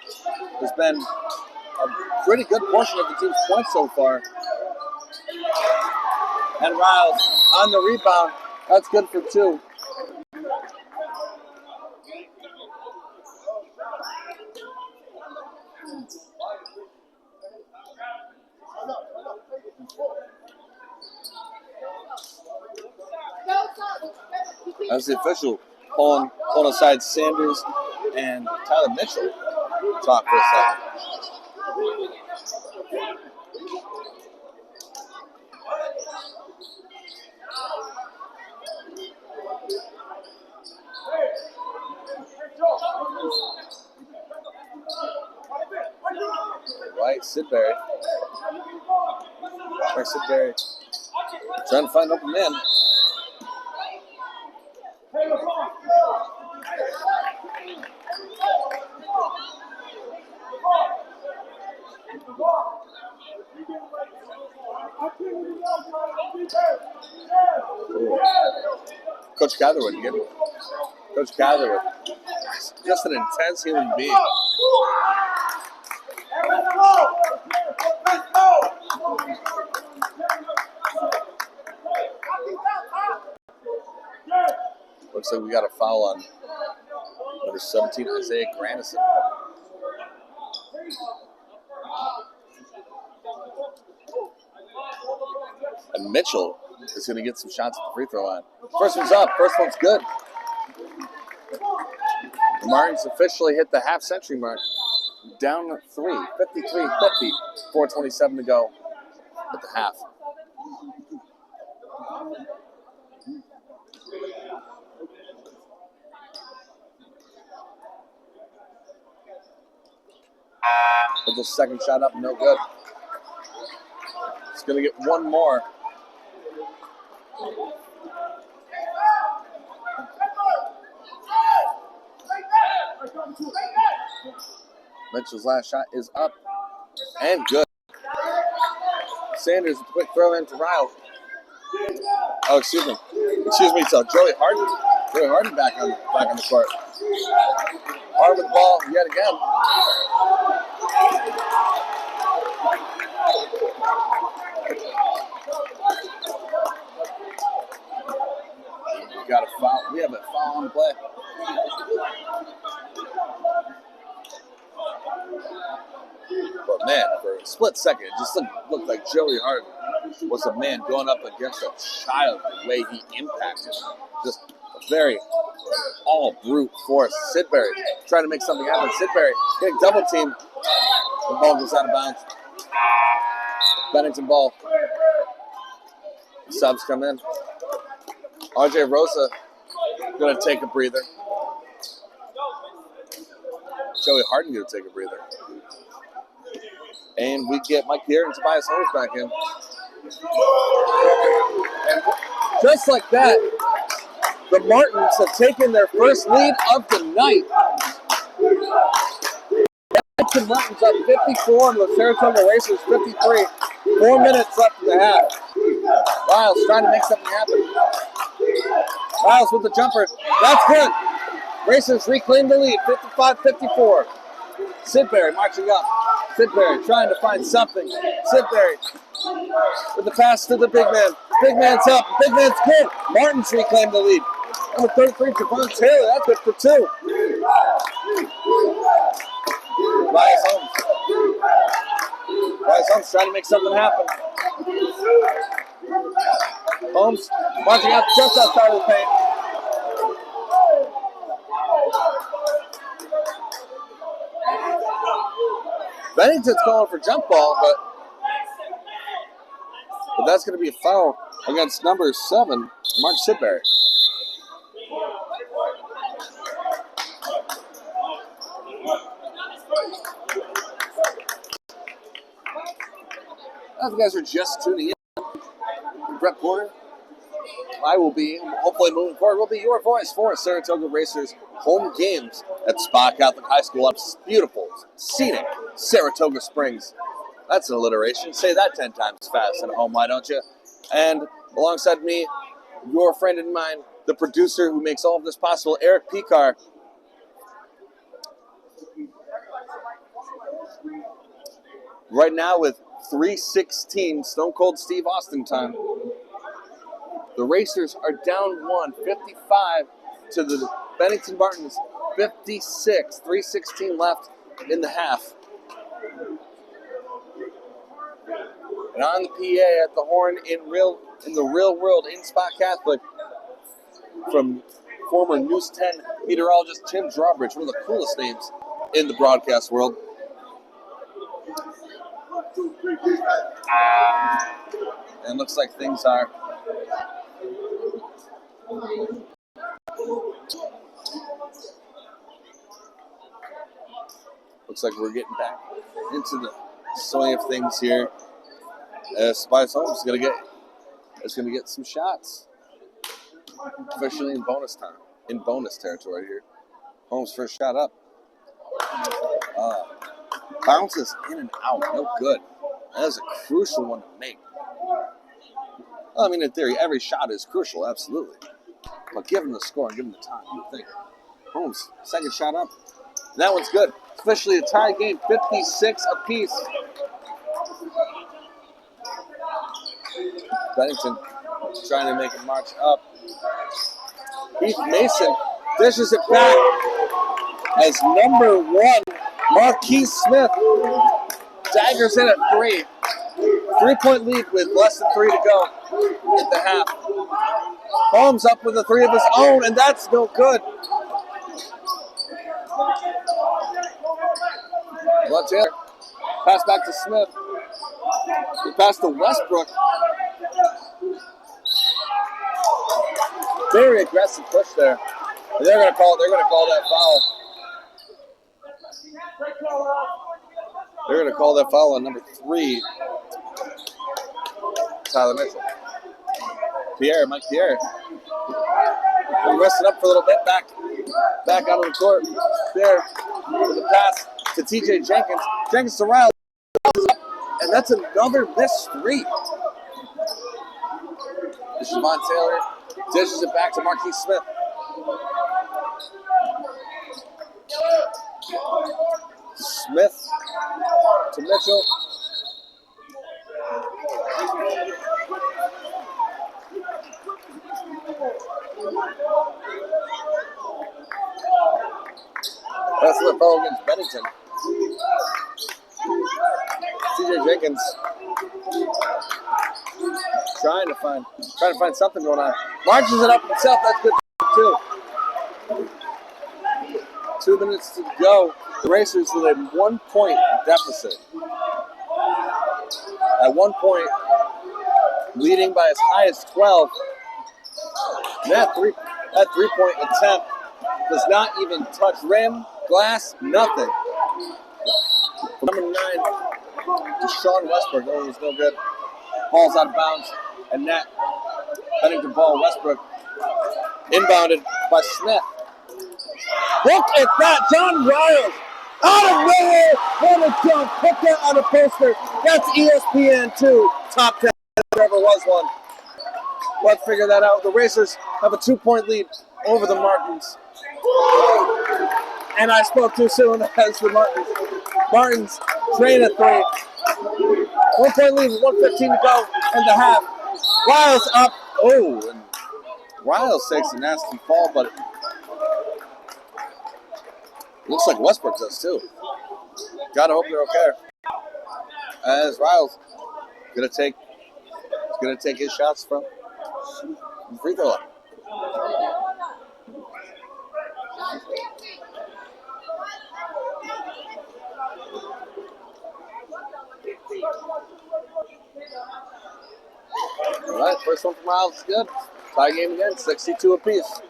has been a pretty good portion of the team's points so far. And Riles on the rebound. That's good for 2. That's the official pulling aside Sanders and Tyler Mitchell. Talk for a second. Right, Sidbury. Sidbury trying to find open man. Coach Catherwood again. Coach Catherwood. Just an intense human being. Looks like we got a foul on number 17, Isaiah Grandison. And Mitchell is going to get some shots at the free throw line. First one's up. First one's good. The Martins officially hit the half-century mark. Down 3, 53-50, 4:27 to go at the half. But the second shot up, no good. It's going to get one more. Mitchell's last shot is up and good. Sanders, a quick throw in to Riles. Oh, excuse me. So Joey Harden back on the court. Hard with the ball yet again. Got a foul. We have a foul on the play. But man, for a split second, it just looked like Joey Harden was a man going up against a child. The way he impacted, just a very all brute force. Sidbury trying to make something happen. Sidbury getting double teamed. The ball goes out of bounds. Bennington ball. Subs come in. RJ Rosa going to take a breather. Joey Harden going to take a breather. And we get Mike Pierre and Tobias Holmes back in. And just like that, the Martins have taken their first lead of the night. Bennington Martens up 54 and the Saratoga Racers 53. 4 minutes left in the half. Riles trying to make something happen. Riles with the jumper. That's good. Racers reclaim the lead, 55-54. Sidbury marching up. Sidbury trying to find something. Sidbury with the pass to the big man. Big man's up. Big man's good. Martins reclaim the lead. Number 33, Javon Taylor. That's good for 2. Tobias Holmes trying to make something happen. Holmes marching out just outside of the paint. Bennington's calling for jump ball, but that's going to be a foul against number 7, Mark Sidbury. If you guys are just tuning in, Brett Porter I will be, hopefully moving forward, will be your voice for Saratoga Racers home games at Spa Catholic High School up beautiful, scenic Saratoga Springs. That's an alliteration. Say that 10 times fast at home, why don't you? And alongside me, your friend and mine, the producer who makes all of this possible, Eric Picar. Right now with 3:16 Stone Cold Steve Austin time. The Racers are down 1, 55 to the Bennington Martens, 56. 3:16 left in the half. And on the PA at the horn in the real world in Spa Catholic from former News 10 meteorologist Tim Drawbridge, one of the coolest names in the broadcast world. And looks like things are we're getting back into the swing of things here. Spice Holmes is gonna get some shots. Officially in bonus time, in bonus territory here. Holmes' first shot up. Bounces in and out, no good. That is a crucial one to make. Well, I mean, in theory, every shot is crucial, absolutely. But given the score and given the time, you think Holmes, second shot up. And that one's good. Officially a tie game, 56 apiece. Bennington trying to make it march up. Heath Mason dishes it back as number 1, Marquise Smith, daggers in at 3. 3-point lead with less than 3 to go at the half. Holmes up with a 3 of his own, and that's no good. Left hand. Pass back to Smith. He passed to Westbrook. Very aggressive push there. They're going to call that foul. They're going to call that foul on number 3, Tyler Mitchell. Mike Pierre. He rested up for a little bit, back out of the court. There, with the pass to TJ Jenkins. Jenkins to Riley. And that's another missed 3. Siobhan Taylor dishes it back to Marquise Smith. Smith to Mitchell. That's the foul against Bennington. TJ Jenkins trying to find something going on. Marches it up himself. That's good too. 2 minutes to go. The Racers with a 1-point deficit. At 1 point, leading by as high as 12. And that three-point attempt does not even touch rim, glass, nothing. Number 9, Deshaun Westbrook. Oh, it was no good. Ball's out of bounds. And net. Bennington ball, Westbrook. Inbounded by Smith. Look at that. John Riles. Out of nowhere. What a jump. Put that on a poster. That's ESPN2. Top 10 if there ever was one. Let's figure that out. The Racers have a 2-point lead over the Martens. And I spoke too soon as the Martens. Martens train at 3. 1-point lead with 1:15 to go in the half. Riles up. Oh, and Riles takes a nasty fall, but it looks like Westbrook does too. Gotta hope they're okay. As Riles gonna take his shots from the free throw line. All right, first one from Riles is good. Tie game again, 62 apiece.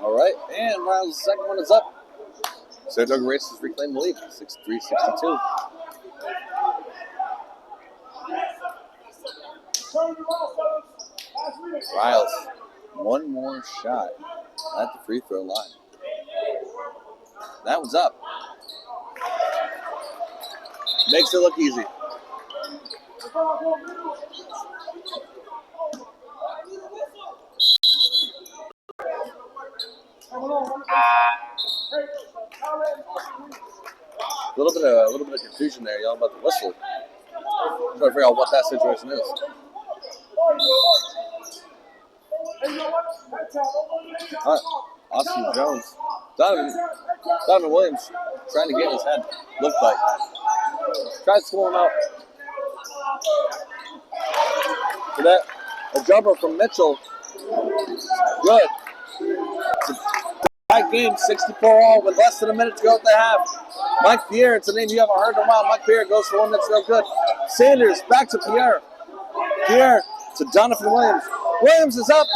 All right, and Riles' second one is up. Saratoga Racers reclaim the lead, 63-62. Riles, one more shot at the free throw line. That one's up. Makes it look easy. A little bit of confusion there, y'all, about the whistle. I'm trying to figure out what that situation is. All right, Austin Jones, Donovan Williams, trying to get in his head. Looked like tries to pull him out. For that, a jumper from Mitchell. Good. Tight game, 64-all with less than a minute to go at the half. Mike Pierre, it's a name you haven't heard in a while. Mike Pierre goes for one that's no good. Sanders back to Pierre. Pierre to Donovan Williams. Williams is up.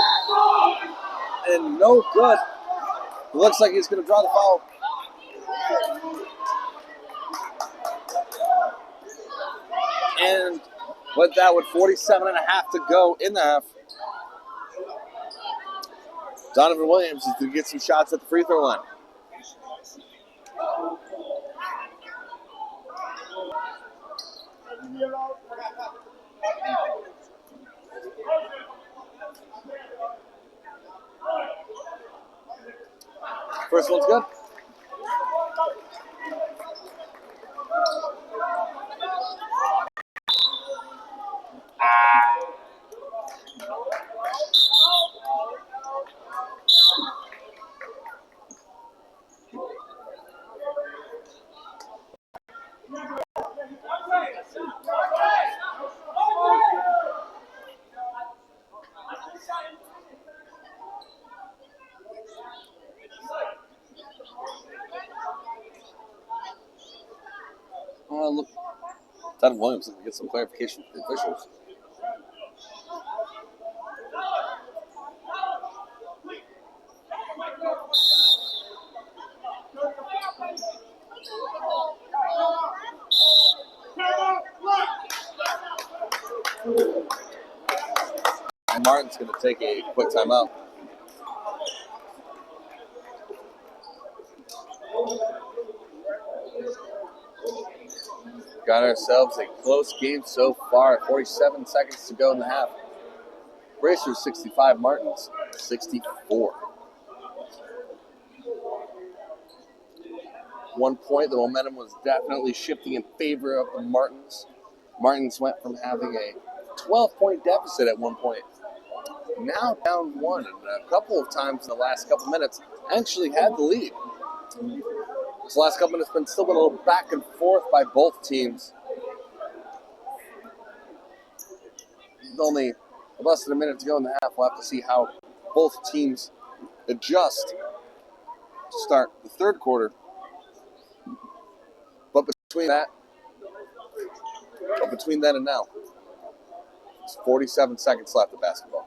And no good. It looks like he's going to draw the foul. And with that, with 47.5 to go in the half, Donovan Williams is going to get some shots at the free throw line. First one's good. Look, Donovan Williams is going to get some clarification from the officials. And Martin's going to take a quick timeout. Got ourselves a close game so far. 47 seconds to go in the half. Racers 65, Martens 64. 1 point, the momentum was definitely shifting in favor of the Martens. Martens went from having a 12-point deficit at 1 point, now down one, and a couple of times in the last couple minutes actually had the lead. This last couple minutes been still been a little back and forth by both teams. With only less than a minute to go in the half, we'll have to see how both teams adjust to start the third quarter. But between then and now, it's 47 seconds left of basketball.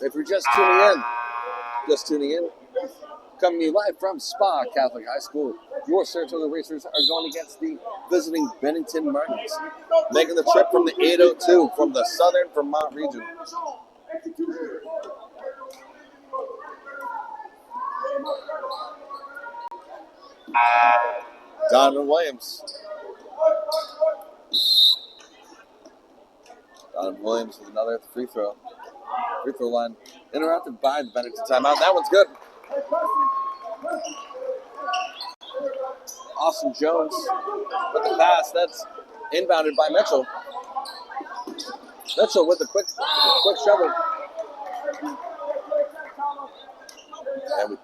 If you're just tuning in, coming to you live from Spa Catholic High School, your Saratoga Racers are going against the visiting Bennington Martens, making the trip from the 802 from the Southern Vermont region. Donovan Williams. Donovan Williams with another free throw. Free throw line interrupted by the Bennington timeout. That one's good. Austin Jones with the pass. That's inbounded by Mitchell. Mitchell with the quick shovel. And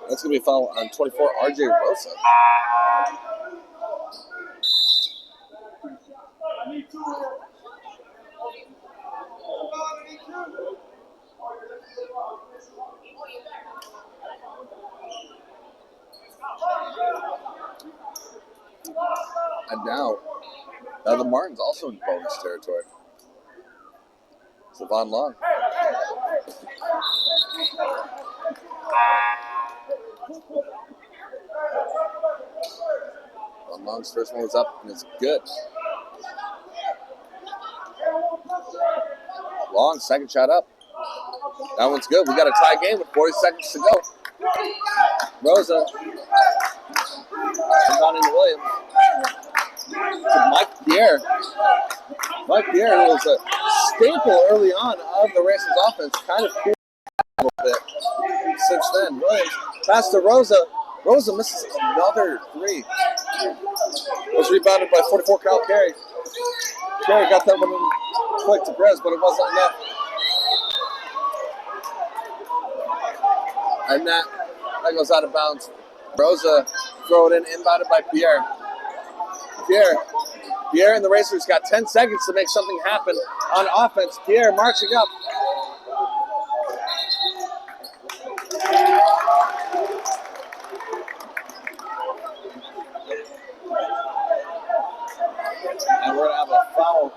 that's going to be a foul on 24, RJ Rosa. And now, Now the Martins also in bonus territory. Savon Long. Savon Long's first one was up and it's good. Long, second shot up. That one's good. We got a tie game with 40 seconds to go. Rosa. Comes on into Williams. To Mike Pierre. Mike Pierre, who was a staple early on of the Racers offense, kind of cooled a little bit since then. Williams pass to Rosa. Rosa misses another three. It was rebounded by 44 Kyle Carey. Carey got that one in quick to Brez, but it wasn't enough. And that goes out of bounds. Rosa throw it in, inbounded by Pierre. Pierre and the Racers got 10 seconds to make something happen on offense. Pierre marching up. And we're going to have a foul.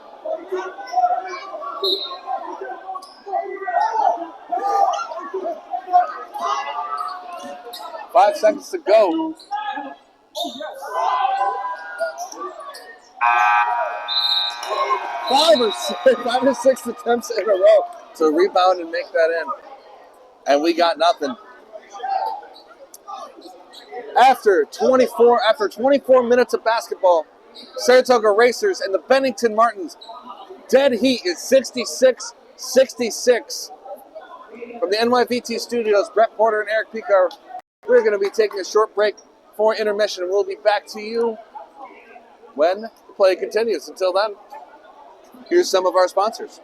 Five seconds to go. Five or six attempts in a row to rebound and make that in. And we got nothing. After 24 minutes of basketball, Saratoga Racers and the Bennington Martens, dead heat is 66-66. From the NYVT studios, Brett Porter and Eric Picar, we're going to be taking a short break for intermission, and we'll be back to you when the play continues. Until then, here's some of our sponsors.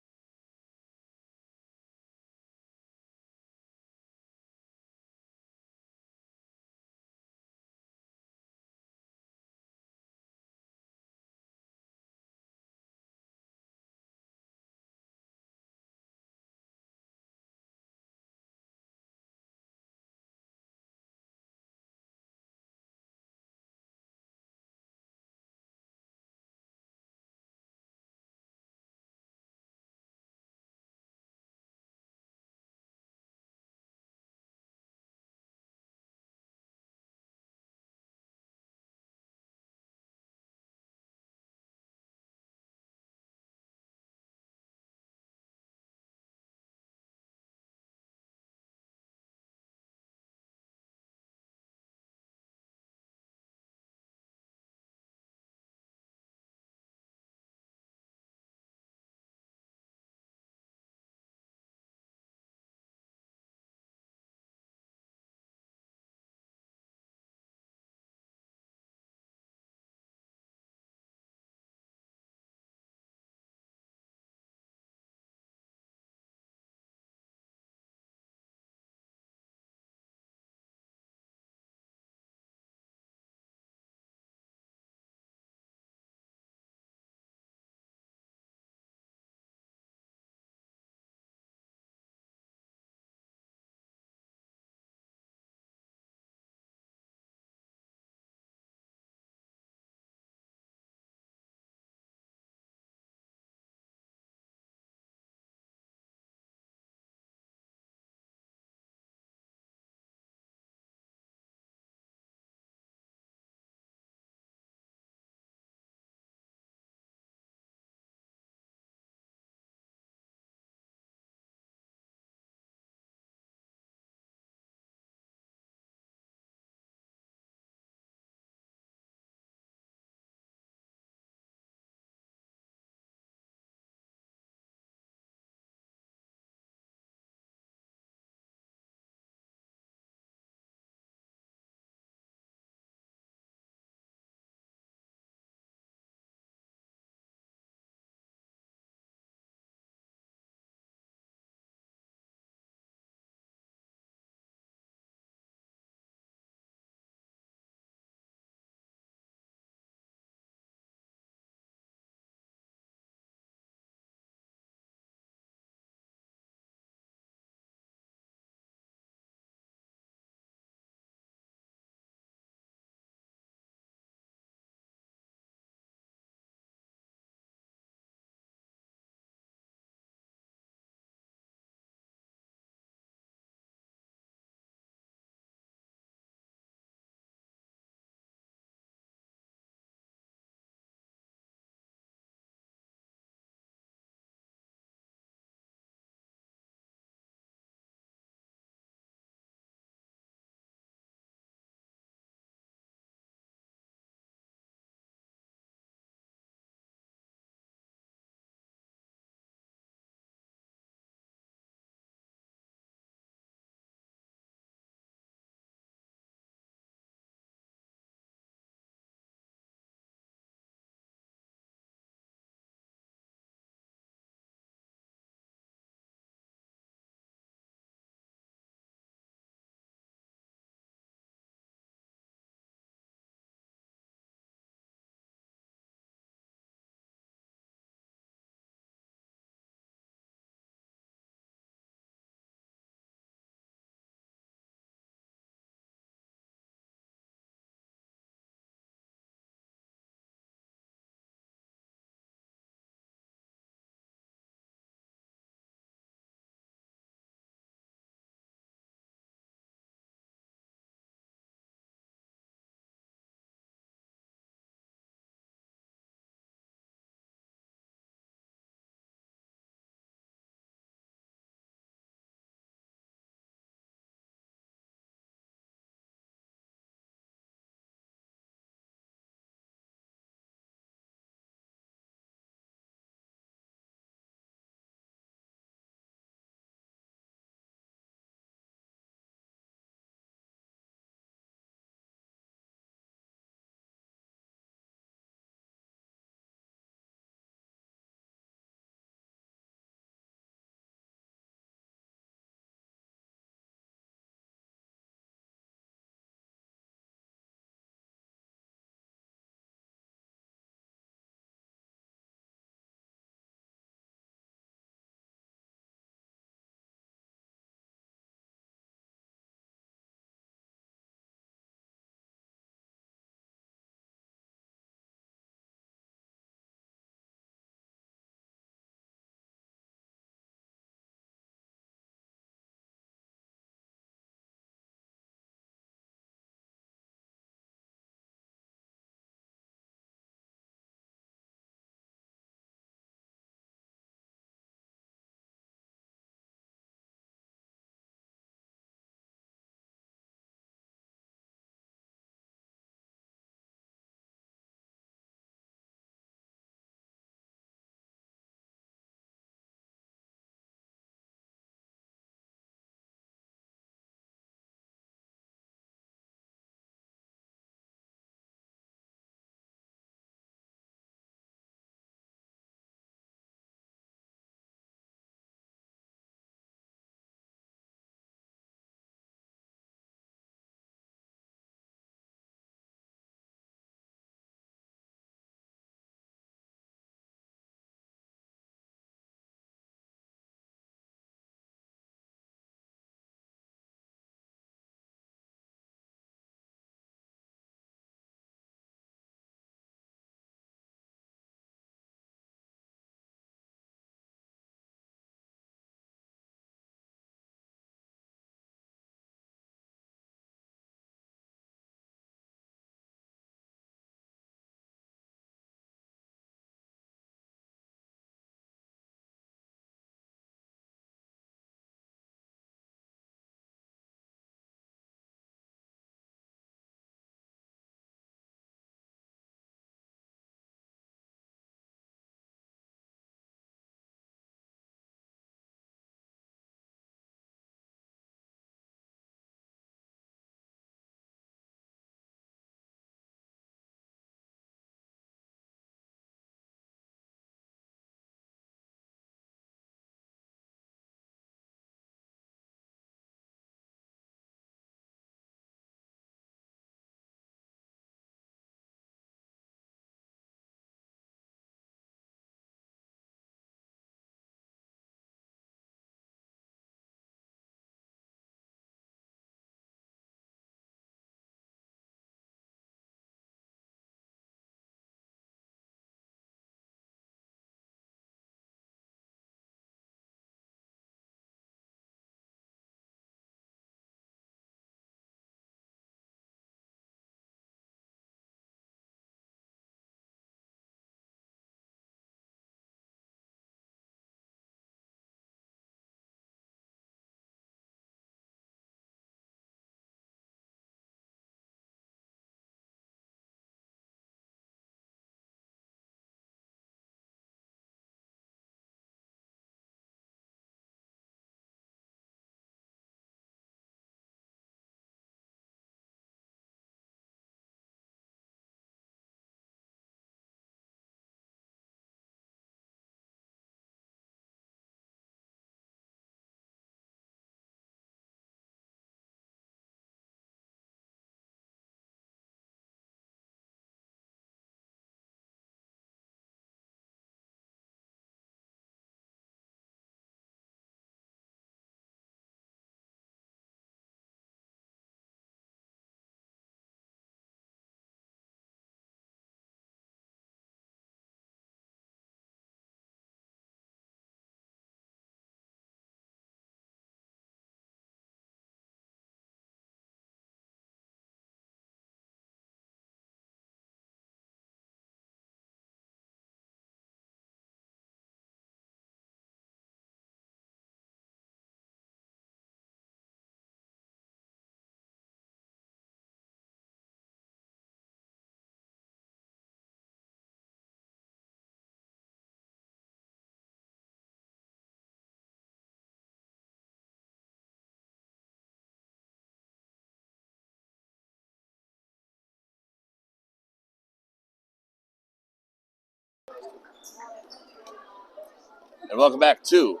And welcome back to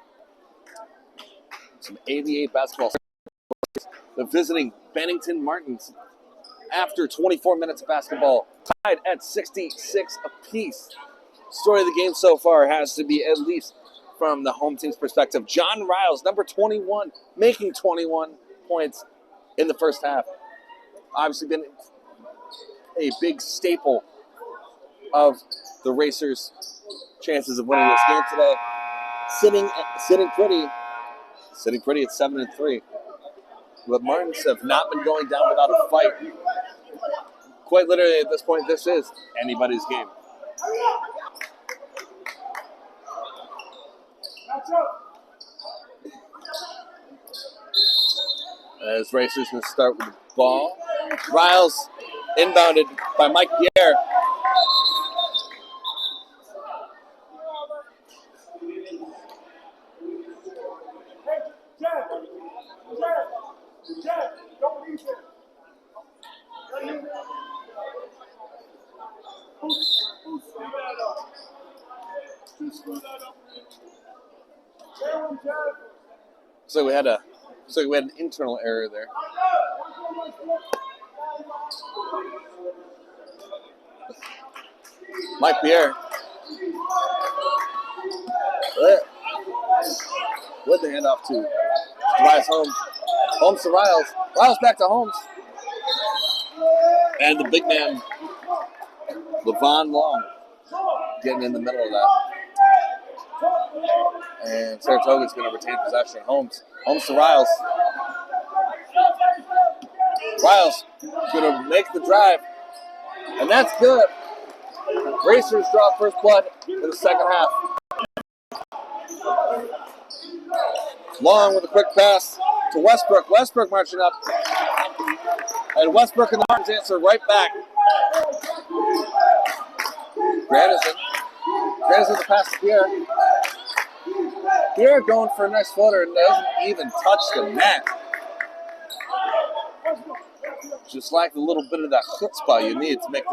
some AV8 basketball. The visiting Bennington Martens, after 24 minutes of basketball, tied at 66 apiece. Story of the game so far has to be, at least from the home team's perspective, John Riles, number 21, making 21 points in the first half. Obviously been a big staple of the Racers' chances of winning this game today. Sitting pretty at 7-3. But Martins have not been going down without a fight. Quite literally, at this point, this is anybody's game. As Racers going to start with the ball. Riles inbounded by Mike Pierre. So we had an internal error there. Mike Pierre with the handoff to Tobias Holmes. Holmes to Riles. Riles back to Holmes. And the big man, Levon Long, getting in the middle of that. And Saratoga's going to retain possession. Holmes to Riles. Riles going to make the drive. And that's good. Racers draw first blood in the second half. Long with a quick pass to Westbrook. Westbrook marching up. And Westbrook and the Martins answer right back. Grandison the pass to Pierre. Pierre going for a nice floater and doesn't even touch the net. Just like a little bit of that chutzpah you need to make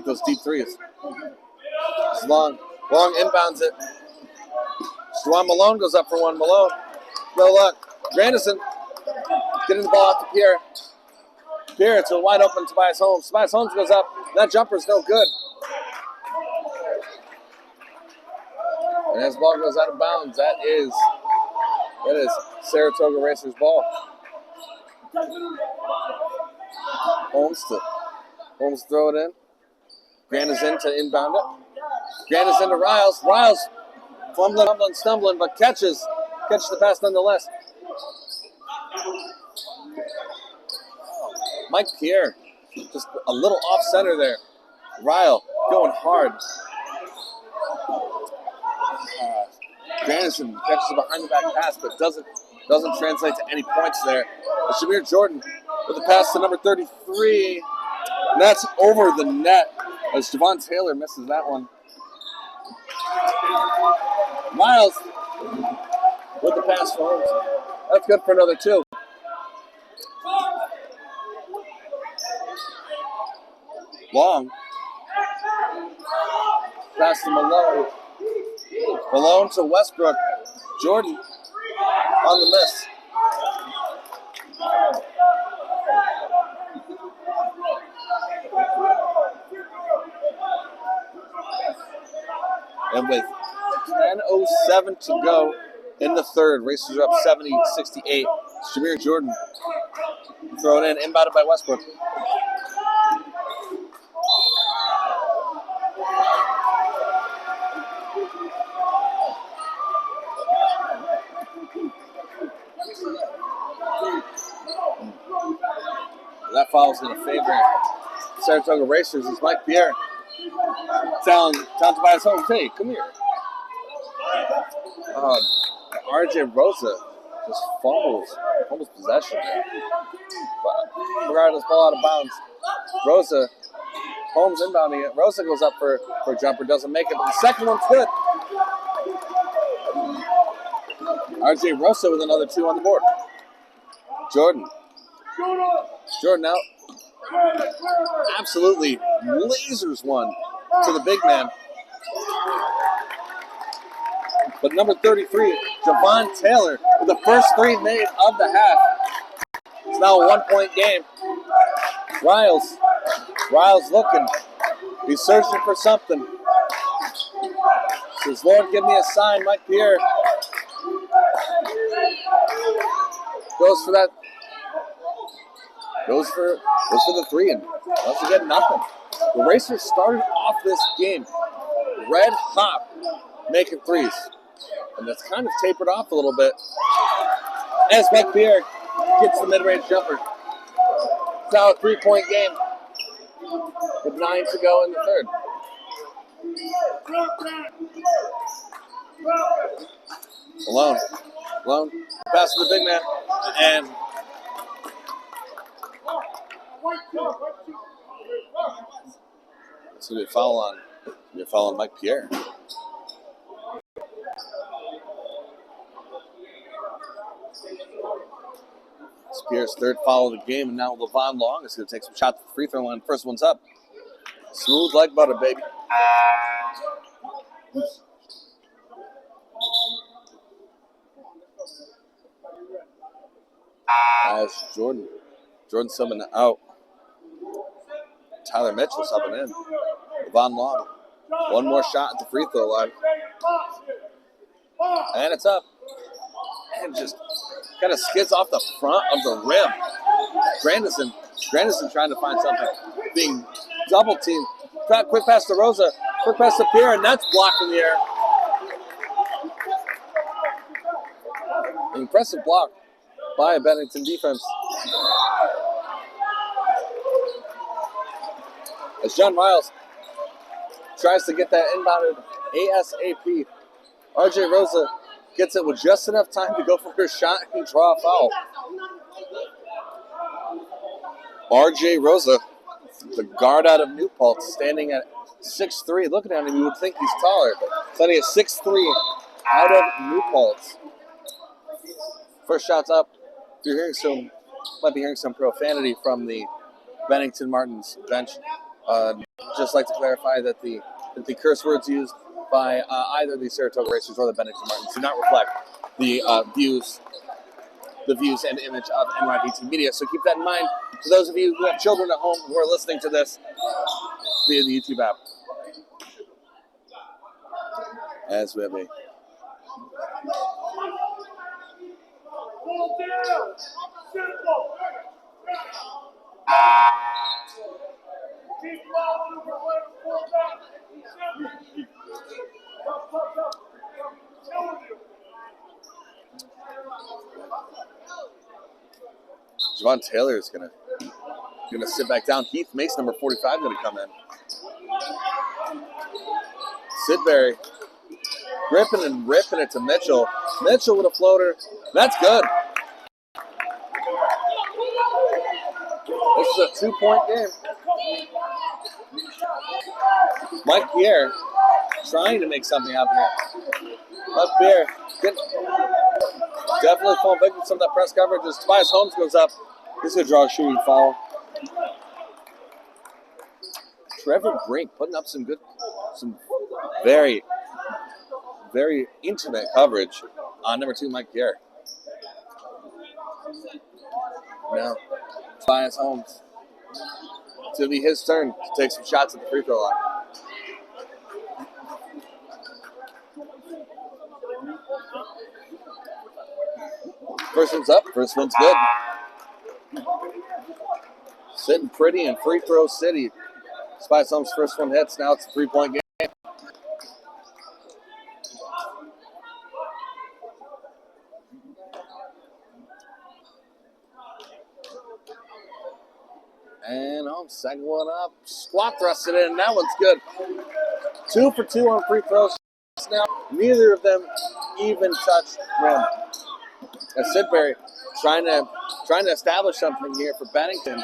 those deep threes. It's Long inbounds it. Juwan Malone goes up for one. Malone, no luck. Grandison getting the ball out to Pierre. Pierre to a wide open Tobias Holmes. Tobias Holmes goes up. That jumper's no good. And as the ball goes out of bounds, that is Saratoga Racers ball. Holmes throw it in. Grandison to inbound it. Grandison to Riles. Riles fumbling, stumbling, but catches the pass nonetheless. Mike Pierre, just a little off center there. Ryle going hard. Grandison catches a behind the back pass, but doesn't translate to any points there. Shamir Jordan with a pass to number 33. And that's over the net as Javon Taylor misses that one. Miles with the pass for Holmes. That's good for another two. Long. Pass to Malone. Malone to Westbrook. Jordan on the miss. And with 10:07 to go in the third, Racers are up 70-68. Shamir Jordan thrown in, inbounded by Westbrook. That foul is going to favor Saratoga Racers as Mike Pierre telling Tobias Holmes, hey, come here. RJ Rosa just fumbles possession there. But regardless, ball out of bounds. Rosa, Holmes inbounding it. Rosa goes up for a jumper, doesn't make it, but the second one's good. RJ Rosa with another two on the board. Jordan out. Absolutely lasers one to the big man. But number 33, Javon Taylor, with the first three made of the half. It's now a 1-point game. Riles looking. He's searching for something. Says, Lord, give me a sign. Mike Pierre goes for that. Goes for the three and doesn't get nothing. The Racers started off this game red hot, making threes. And that's kind of tapered off a little bit as Mike Pierre gets the mid-range jumper. It's now a 3-point game with 9 to go in the third. Malone. Pass to the big man. And it's going to be a foul on Mike Pierre. It's Pierre's third foul of the game, and now Levon Long is going to take some shots at the free throw line. First one's up. Smooth like butter, baby. As Jordan subbing out. Tyler Mitchell subbing in. Levon Long. One more shot at the free throw line. And it's up. And just kind of skids off the front of the rim. Grandison trying to find something. Being double teamed. Quick pass to Rosa. Quick pass to Pierre, and that's blocked in the air. Impressive block by a Bennington defense. As John Riles tries to get that inbounded ASAP, RJ Rosa gets it with just enough time to go for her shot and draw a foul. RJ Rosa, the guard out of New Paltz, standing at 6'3". Looking at him, you would think he's taller. Standing at 6'3" out of New Paltz. First shot's up. If you're might be hearing some profanity from the Bennington Martens bench. Just like to clarify that the curse words used by either the Saratoga Racers or the Bennington Martens do not reflect the views and image of NYVT Media. So keep that in mind for those of you who have children at home who are listening to this via the YouTube app. As we have a Javon Taylor is gonna sit back down. Heath Mace, number 45, gonna come in. Sidbury ripping and ripping it to Mitchell. Mitchell with a floater. That's good. This is a 2-point game. Mike Pierre trying to make something happen here. Mike Pierre definitely falling victim to some of that press coverage as Tobias Holmes goes up. He's going to draw a shooting foul. Trevor Brink putting up some very, very intimate coverage on number 2, Mike Pierre. Now, Tobias Holmes. It's going to be his turn to take some shots at the free throw line. First one's up. First one's good. Sitting pretty in free throw city. Tobias Holmes' first one hits. Now it's a 3-point game. And Holmes, second one up. Squat thrusted in. That one's good. 2 for 2 on free throws. Now, neither of them even touched rim. As Sidbury trying to establish something here for Bennington.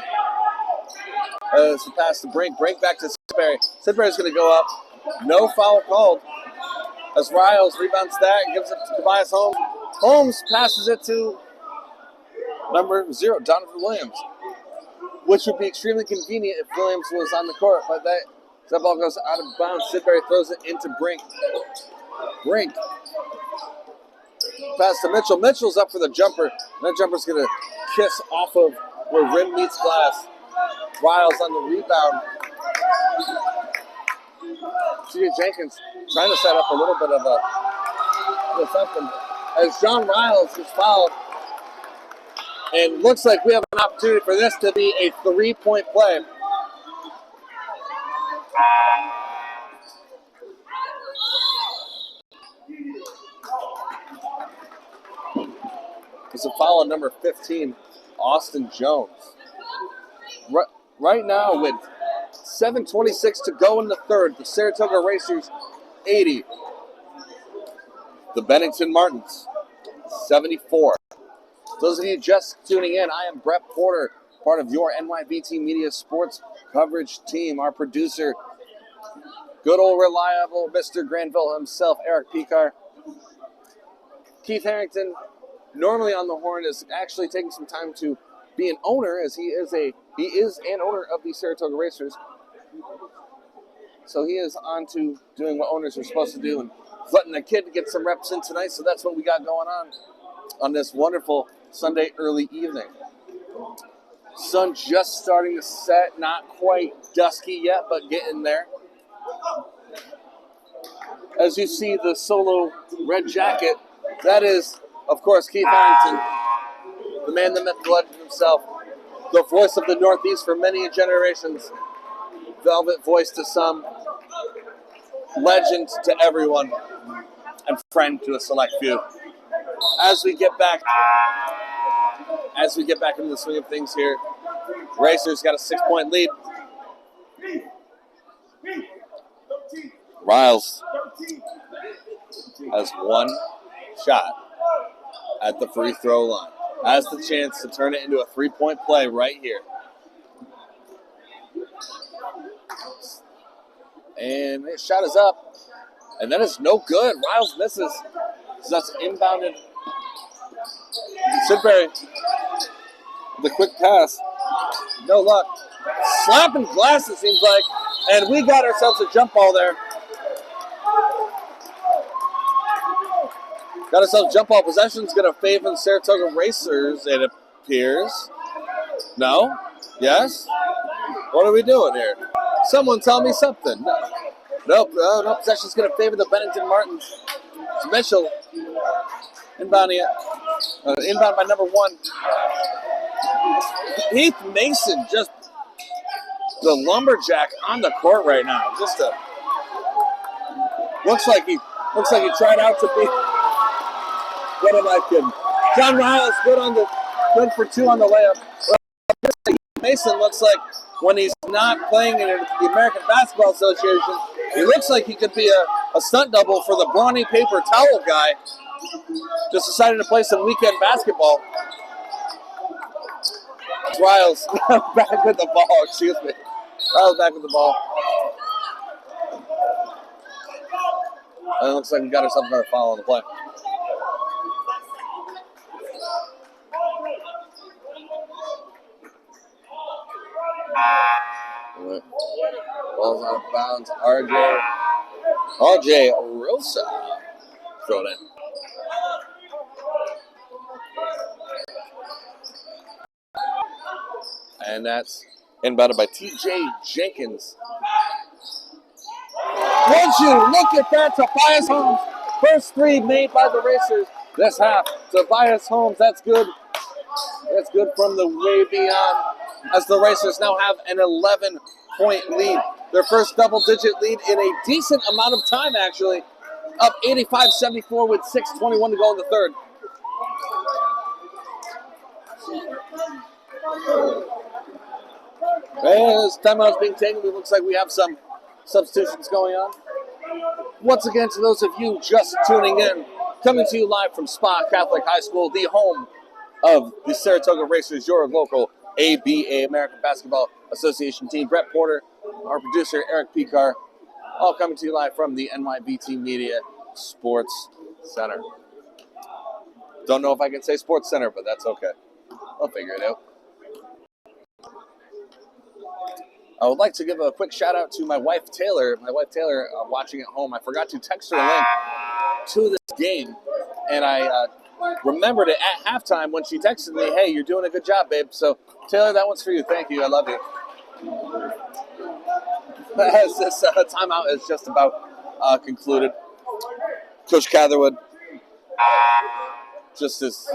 It's a pass to Brink. Brink back to Sidbury. Sidbury's going to go up. No foul called. As Riles rebounds that and gives it to Tobias Holmes. Holmes passes it to number 0, Donovan Williams. Which would be extremely convenient if Williams was on the court, but That ball goes out of bounds. Sidbury throws it into Brink. Brink. Pass to Mitchell. Mitchell's up for the jumper. That jumper's going to kiss off of where rim meets glass. Riles on the rebound. C.J. Jenkins trying to set up a little bit of a something. As John Riles is fouled. And looks like we have an opportunity for this to be a 3-point play. It's a foul on number 15, Austin Jones. Right now, with 7:26 to go in the third, the Saratoga Racers 80. The Bennington Martens 74. Those of you just tuning in, I am Brett Porter, part of your NYVT Media sports coverage team. Our producer, good old reliable Mr. Granville himself, Eric Picar. Keith Harrington, normally on the horn, is actually taking some time to be an owner, as he is an owner of the Saratoga Racers. So he is on to doing what owners are supposed to do and letting the kid get some reps in tonight. So that's what we got going on this wonderful Sunday early evening. Sun just starting to set, not quite dusky yet, but getting there. As you see the solo red jacket, that is, of course, Keith Harrington, the man, the myth, the legend himself, the voice of the Northeast for many generations, velvet voice to some, legend to everyone, and friend to a select few. As we get back into the swing of things here, Racers got a 6-point lead. Riles has one shot at the free throw line. Has the chance to turn it into a 3-point play right here. And his shot is up. And that is no good. Riles misses. So that's inbounded. Sidbury, the quick pass. No luck. Slapping glass, it seems like. And we got ourselves a jump ball there. Got ourselves a jump ball. Possession's going to favor the Saratoga Racers, it appears. No? Yes? What are we doing here? Someone tell me something. No. Nope. No. Possession's going to favor the Bennington Martens. It's Mitchell inbounding it. Inbound by number 1. Heath Mason, just the lumberjack on the court right now. Just looks like he tried out to be. What am I kidding? John Riles good for 2 on the layup. Heath Mason looks like when he's not playing in the American Basketball Association, he looks like he could be a stunt double for the brawny paper towel guy. Just decided to play some weekend basketball. Riles back with the ball, excuse me. Riles back with the ball. And it looks like we got ourselves another foul on the play. Ball's out of bounds. RJ Rosa. Throw it in. And that's inbounded by T.J. Jenkins. Would you look at that? Tobias Holmes. First 3 made by the Racers this half. Tobias Holmes, that's good. That's good from the way beyond. As the Racers now have an 11-point lead. Their first double-digit lead in a decent amount of time, actually. Up 85-74 with 6:21 to go in the third. As timeout's being taken, it looks like we have some substitutions going on. Once again, to those of you just tuning in, coming to you live from Spa Catholic High School, the home of the Saratoga Racers, your local ABA, American Basketball Association team. Brett Porter, our producer, Eric Picar, all coming to you live from the NYVT Media Sports Center. Don't know if I can say Sports Center, but that's okay. I'll figure it out. I would like to give a quick shout out to my wife, Taylor. My wife, Taylor, watching at home. I forgot to text her a link to this game, and I remembered it at halftime when she texted me, "Hey, you're doing a good job, babe." So, Taylor, that one's for you. Thank you. I love you. As this timeout is just about concluded, Coach Catherwood, just as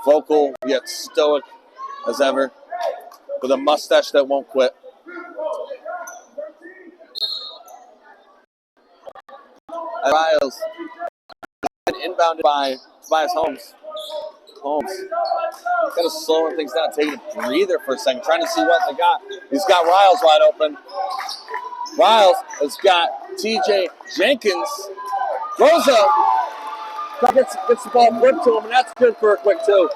vocal yet stoic as ever, with a mustache that won't quit. Riles, inbounded by Tobias Holmes. Kind of slowing things down, taking a breather for a second, trying to see what they got. He's got Riles wide open. Riles has got TJ Jenkins. Throws up. Gets the ball quick to him, and that's good for a quick two.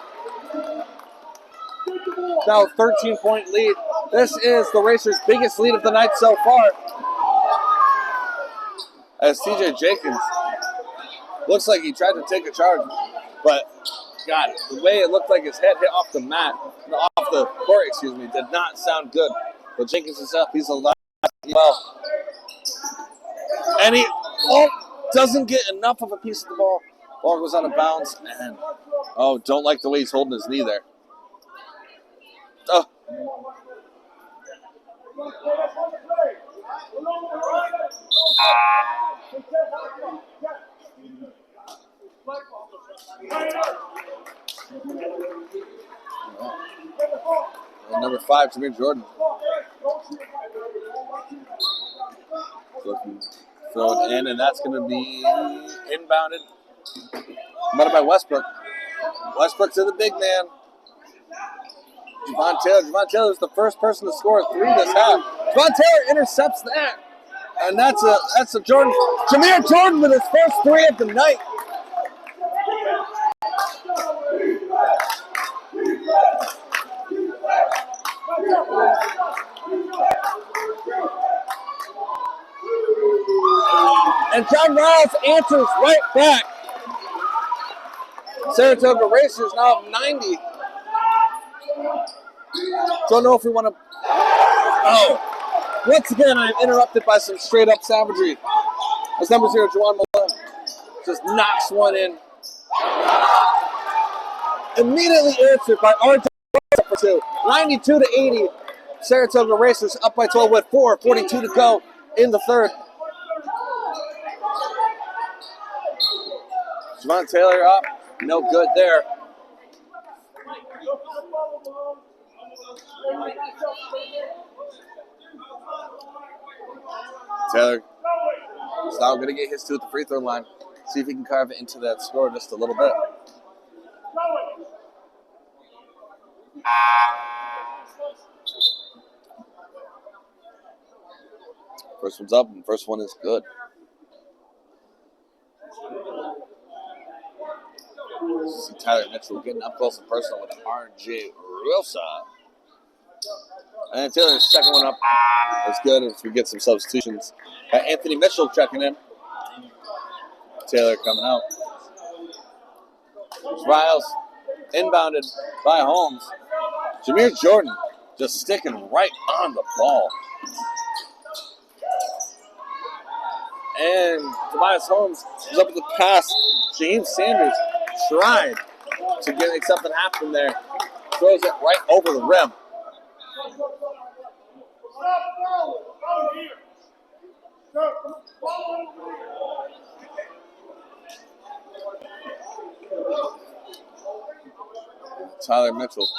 Now a 13-point lead. This is the Racers' biggest lead of the night so far. As TJ Jenkins looks like he tried to take a charge, but God, the way it looked like his head hit off the mat, off the court, did not sound good. But Jenkins is up. He's alive. Well, and he doesn't get enough of a piece of the ball. Ball goes out of bounds, and don't like the way he's holding his knee there. Number 5, Jameer Jordan. Throw it in, and that's going to be inbounded. Inbounded by Westbrook. Westbrook to the big man. Javon Taylor. Javon Taylor is the first person to score a 3 this half. Javon Taylor intercepts that. And that's a Jordan. Jameer Jordan with his first 3 of the night. And John Riles answers right back. Saratoga Racers now up 90. Don't know if we want to... Once again, I'm interrupted by some straight-up savagery. As number 0, Juwan Malone, just knocks one in. Immediately answered by RJ for 2. 92-80. Saratoga Racers up by 12 with 4:42 to go in the third. Javon Taylor up. No good there. Taylor is now going to get his 2 at the free throw line. See if he can carve it into that score just a little bit. First one's up, and first one is good. See Tyler Mitchell getting up close and personal with R.J. Rosa. And Taylor's second one up. That's good if we get some substitutions. Anthony Mitchell checking in. Taylor coming out. Riles inbounded by Holmes. Jameer Jordan just sticking right on the ball. And Tobias Holmes is up with the pass. James Sanders tried to get something happen there. Throws it right over the rim. Tyler Mitchell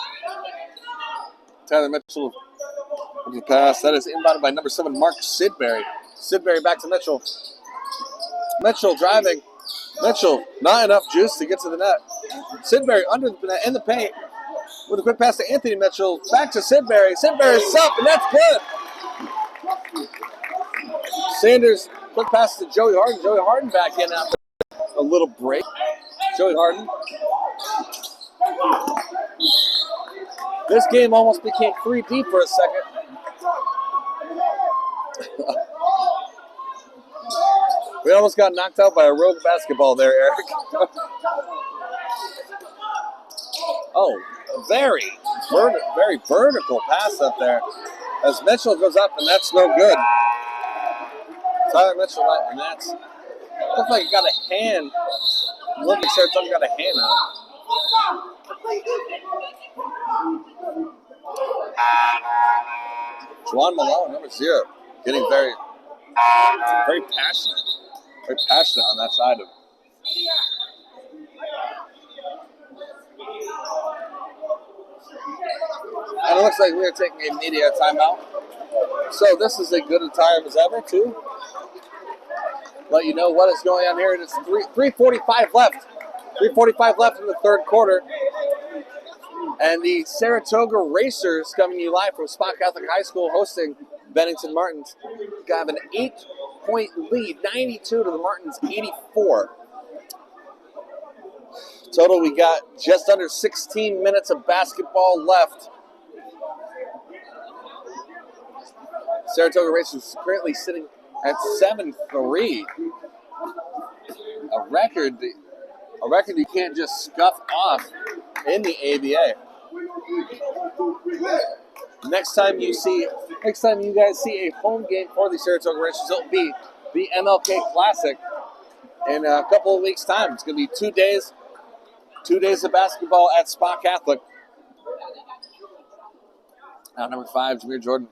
with the pass. That is inbounded by number 7, Mark Sidbury. Sidbury back to Mitchell. Mitchell driving. Mitchell, not enough juice to get to the net. Sidbury under the net in the paint with a quick pass to Anthony Mitchell. Back to Sidbury. Sidbury's up, and that's good. Sanders, quick pass to Joey Harden. Joey Harden back in after a little break. Joey Harden. This game almost became 3 deep for a second. We almost got knocked out by a rogue basketball there, Eric. Oh, very vertical pass up there. As Mitchell goes up, and that's no good. Tyler Mitchell, and that's looks like he got a hand. Look like Saratoga got a hand on it. Juwan Malone, number 0, getting very passionate. Very passionate on that side of it. And it looks like we are taking a media timeout. So this is as good a time as ever to let you know what is going on here. It's 3:45 left. 3:45 left in the third quarter. And the Saratoga Racers coming to you live from Spot Catholic High School hosting Bennington Martens. Got an 8-point lead, 92 to the Martens, 84. Total, we got just under 16 minutes of basketball left. Saratoga Racers currently sitting at 7-3. A record you can't just scuff off in the ABA. Next time you guys see a home game for the Saratoga Racers, it'll be the MLK Classic in a couple of weeks' time. It's going to be 2 days of basketball at Spot Catholic. Now number 5, Jameer Jordan.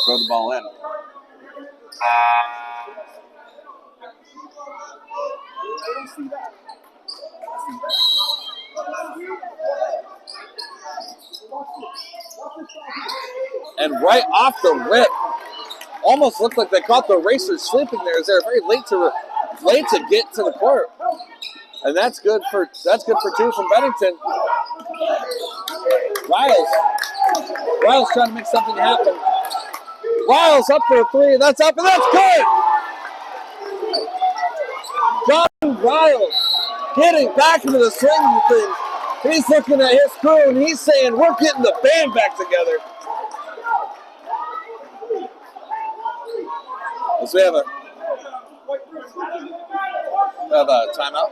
Throw the ball in. And right off the rip, almost looked like they caught the Racers sleeping there as they're very late to get to the court. And that's good for 2 from Bennington. Riles trying to make something happen. Riles up for a 3, that's up, and that's good! John Riles getting back into the swing of things. He's looking at his crew and he's saying, we're getting the band back together. So we have a timeout.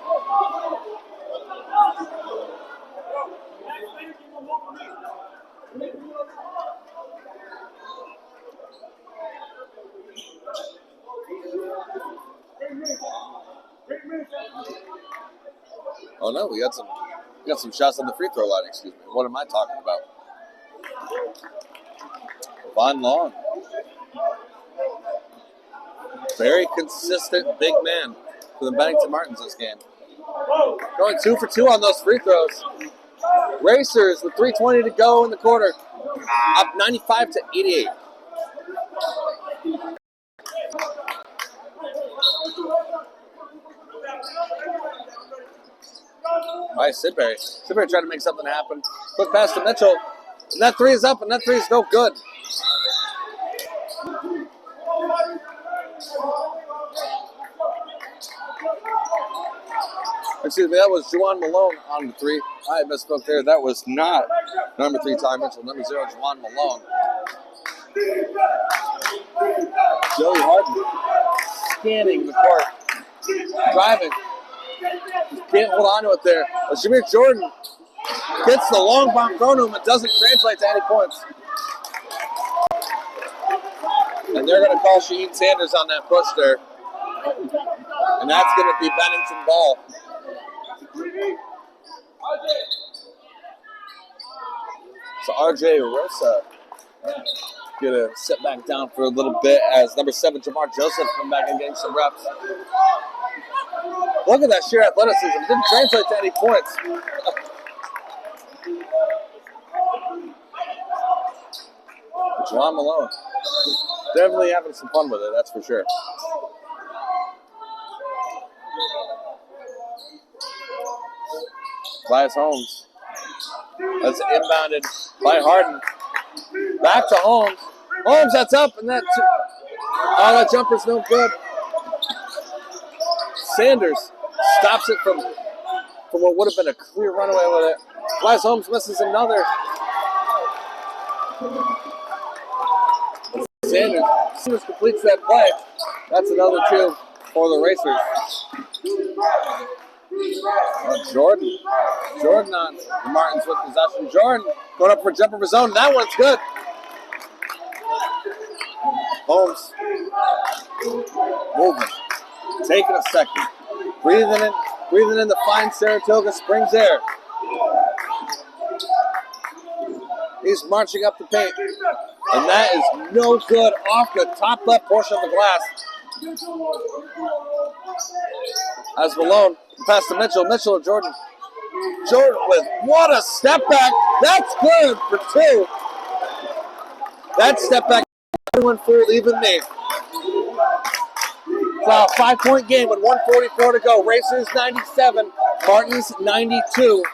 Oh no, we got some shots on the free throw line, excuse me. What am I talking about? Von Long. Very consistent big man for the Bennington Martens this game. Going 2 for 2 on those free throws. Racers with 3:20 to go in the quarter. Up 95-88. All right, Sidbury. Sidbury trying to make something happen. Quick pass to Mitchell. And that 3 is up, and that 3 is no good. Excuse me, that was Juwan Malone on the 3. I misspoke there. That was not number 3, Ty Mitchell. Number 0, Juwan Malone. Joey Harden scanning the court. Driving. Can't hold on to it there. But Jameer Jordan gets the long bomb thrown to him. It doesn't translate to any points. And they're going to call Shaheen Sanders on that push there. And that's going to be Bennington ball. So RJ Rosa going to sit back down for a little bit as number 7, Jamar Joseph, come back and getting some reps. Look at that sheer athleticism. It didn't translate to any points. Juwan Malone. Definitely having some fun with it, that's for sure. Elias Holmes. That's inbounded by Harden. Back to Holmes. Holmes, that's up, and that jumper's no good. Sanders stops it from what would have been a clear runaway with it. Elias Holmes misses another. Sanders completes that play. That's another 2 for the Racers. Jordan on the Martins with possession. Jordan going up for a jumper of his own. That one's good. Holmes moving, taking a second, breathing in the fine Saratoga Springs air. He's marching up the paint, and that is no good off the top left portion of the glass. As Malone pass to Mitchell. Mitchell to Jordan. Jordan with what a step back. That's good for two. That step back, everyone fooled, even me. It's now a 5-point game with 1:44 to go. Racers 97, Martins 92.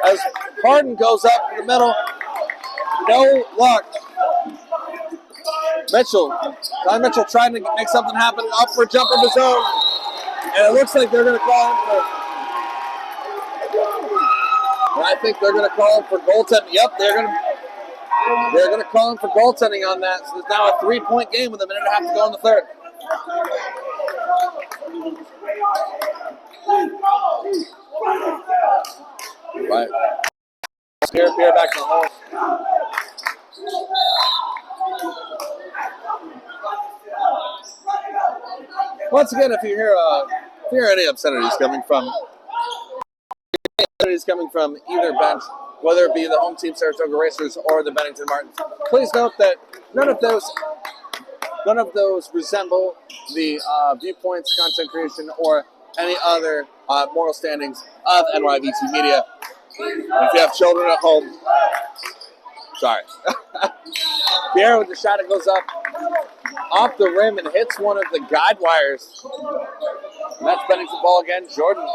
As Harden goes up in the middle, no luck. Mitchell trying to make something happen, up for a jumper of his own. And it looks like they're going to call him for... I think they're going to call him for goaltending. Yep, they're going to call him for goaltending on that. So there's now a 3-point game with a minute and a half to go in the third. Right. Pierre back to the hole. Once again, if you hear any obscenities coming from either bench, whether it be the home team Saratoga Racers or the Bennington Martens, please note that none of those resemble the viewpoints, content creation, or any other moral standings of NYVT Media. If you have children at home, sorry. Pierre with the shot, it goes up off the rim and hits one of the guide wires. And that's Bennington ball again. Jordan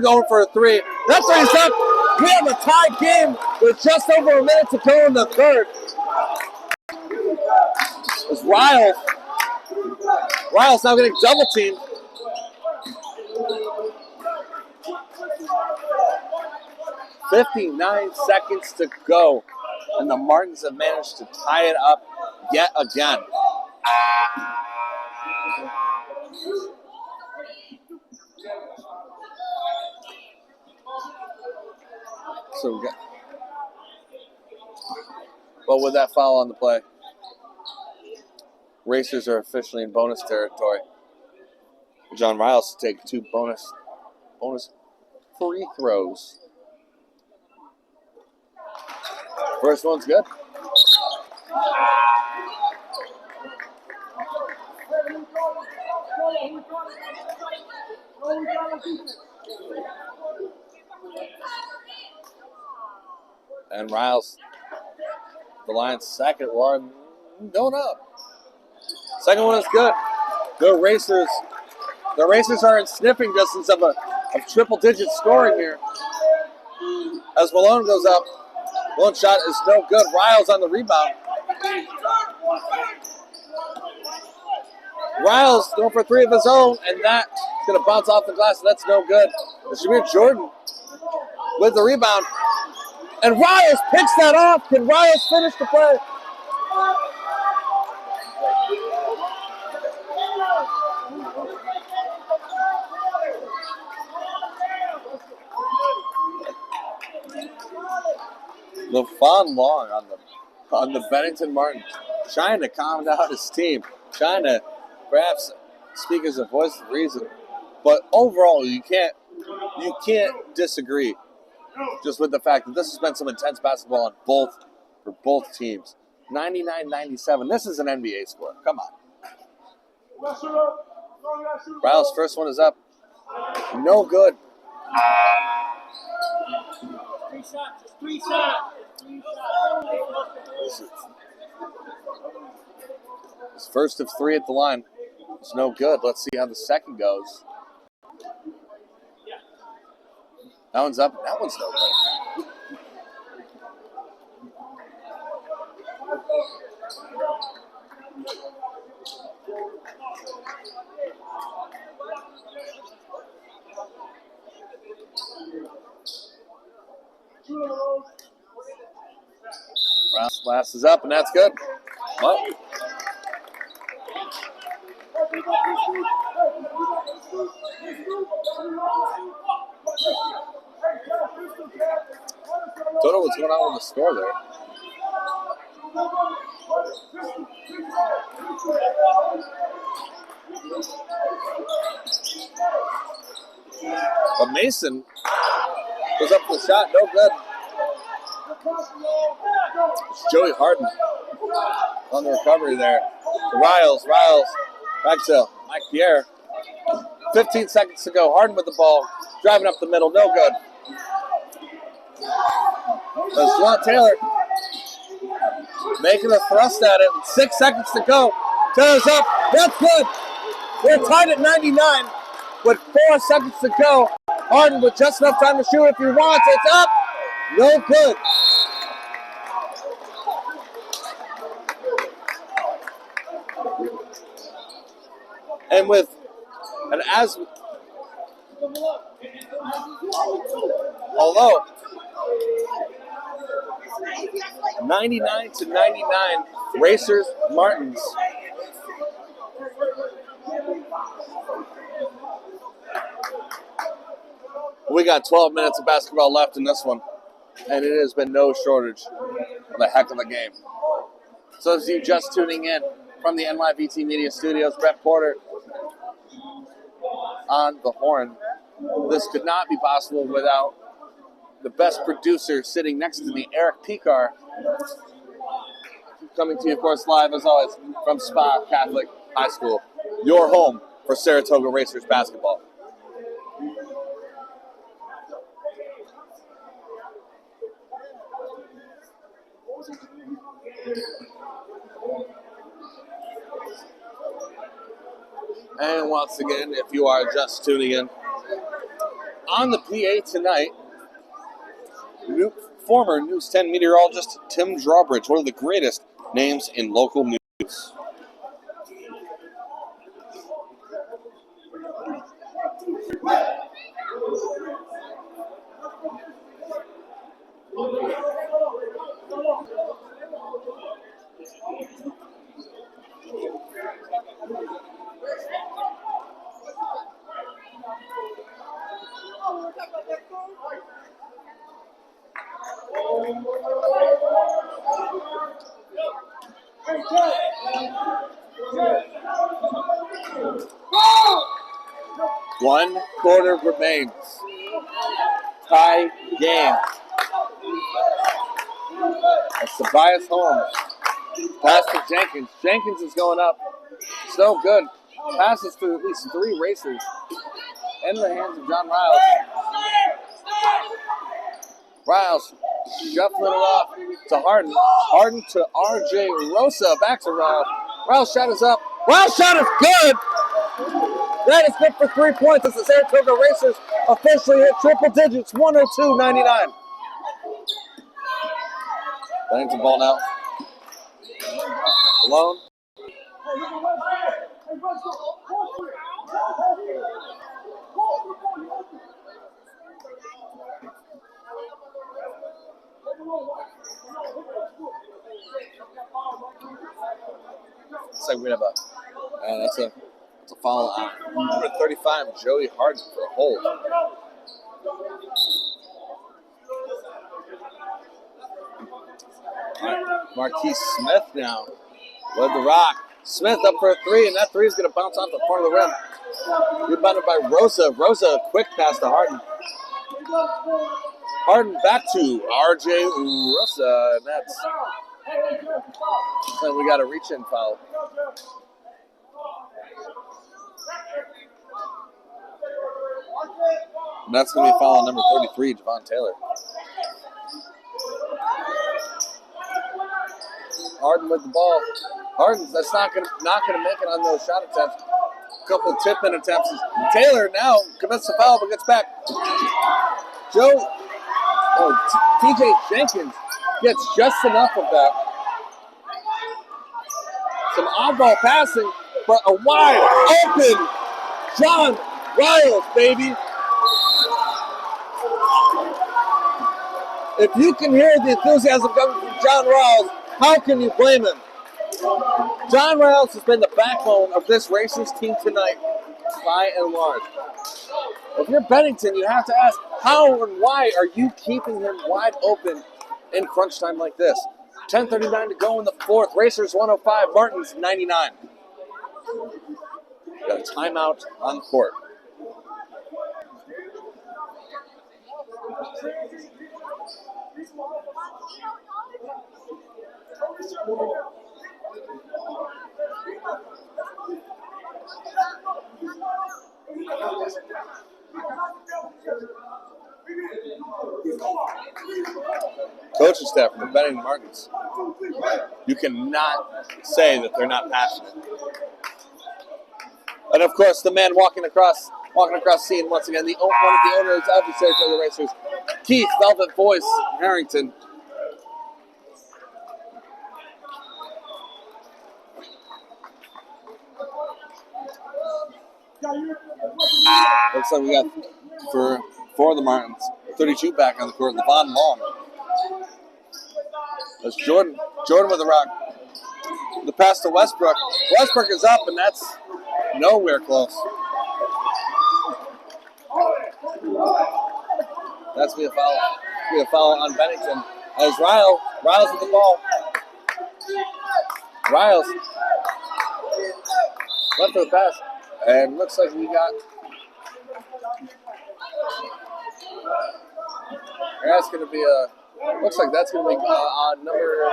going for a three. That three's up. We have a tied game with just over a minute to go in the third. It's Riles now getting double teamed. .59 seconds to go, and the Martins have managed to tie it up yet again. So, well, with that foul on the play, Racers are officially in bonus territory. John Riles to take 2 bonus free throws. First one's good. And Riles, the Lions' second one, going up. Second one is good. The Racers are in sniffing distance of triple-digit scoring here. As Malone goes up, one shot is no good. Riles on the rebound. Riles going for 3 of his own, and that's going to bounce off the glass. That's no good. It should be Jordan with the rebound. And Riles picks that off. Can Riles finish the play? LaFon Long on the Bennington Martens, trying to calm down his team, trying to perhaps speak as a voice of reason. But overall, you can't disagree just with the fact that this has been some intense basketball for both teams. 99-97. This is an NBA score. Come on. Riles' first one is up. No good. 3 shots. Just 3 shots. His first of 3 at the line. It's no good. Let's see how the second goes. That one's up, and that one's no good. Last is up, and that's good. Well, Don't know what's going on with the score there. But Mason was up for the shot, no good. It's Joey Harden on the recovery there. Riles, back to Mike Pierre. 15 seconds to go. Harden with the ball, driving up the middle, no good. That's Javon Taylor making a thrust at it. 6 seconds to go. Taylor's up. That's good. We're tied at 99 with 4 seconds to go. Harden with just enough time to shoot if he wants. It's up. No good. And with an although 99 to 99, Racers Martens. We got 12 minutes of basketball left in this one, and it has been no shortage of a heck of a game. So as you just tuning in from the NYVT Media Studios, Brett Porter on the horn. This could not be possible without the best producer sitting next to me, Eric Picar, coming to you, of course, live as always from Spa Catholic High School, your home for Saratoga Racers basketball. And once again, if you are just tuning in, on the PA tonight, former News 10 meteorologist Tim Drawbridge, one of the greatest names in local news. One quarter remains. Tie game. It's Tobias Holmes. Pass to Jenkins. Jenkins is going up. So good. Passes to at least 3 racers. In the hands of John Riles. Riles shuffling it off to Harden. Harden to R.J. Rosa. Back to Riles. Riles' shot is up. Riles' shot is good. That is good for 3 points as the Saratoga Racers officially hit triple digits, 102-99. Bennington ball now. Alone. Looks like we have that's a foul on number 35, Joey Harden, for a hold. Marquise Smith now with the rock. Smith up for a 3, and that 3 is going to bounce off the front of the rim. Rebounded by Rosa. Rosa, a quick pass to Harden. Harden back to R.J. Rosa, and that's... So we got a reach-in foul. And that's going to be a foul on number 33, Javon Taylor. Harden with the ball. Harden, that's not going to make it on those shot attempts. A couple of tip-in attempts. Taylor now commits the foul, but gets back. TJ Jenkins gets just enough of that. Some oddball passing, but a wide open John Riles, baby. If you can hear the enthusiasm coming from John Riles, how can you blame him? John Riles has been the backbone of this Racers team tonight, by and large. If you're Bennington, you have to ask, how and why are you keeping him wide open in crunch time like this? 10:39 to go in the fourth. Racers 105, Martens 99. Got a timeout on the court. Coaching staff from the Bennington Martens. You cannot say that they're not passionate. And of course, the man walking across scene once again, one of the owners of the Saratoga Racers, Keith Velvet Voice Harrington. Looks like we got for the Martens, 32 back on the court, Levon Long. That's Jordan with the rock. The pass to Westbrook. Westbrook is up, and that's nowhere close. That's going to be a foul on Bennington. As Riles with the ball. Riles went for the pass, and looks like we got. That's going to be looks like that's going to be on number.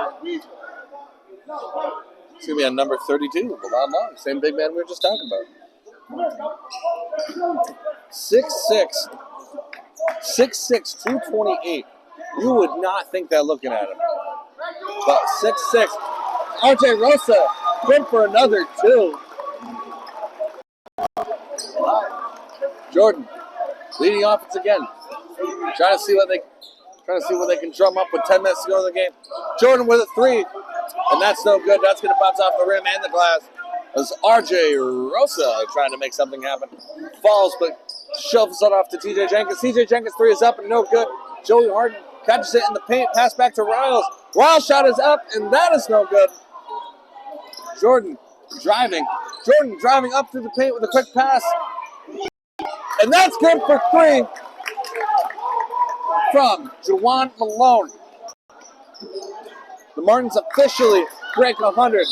It's going to be on number 32, Levon Long, same big man we were just talking about. 6'6", 228. You would not think that looking at him. But 6'6", RJ Rosa, good for another two. Jordan, leading offense again. Trying to see what they can drum up with 10 minutes to go in the game. Jordan with a three, and that's no good. That's going to bounce off the rim and the glass. As RJ Rosa trying to make something happen. Falls, but shoves it off to TJ Jenkins. TJ Jenkins' three is up and no good. Joey Harden catches it in the paint. Pass back to Riles. Riles' shot is up, and that is no good. Jordan driving up through the paint with a quick pass. And that's good for three from Juwan Malone. The Martins officially break 100.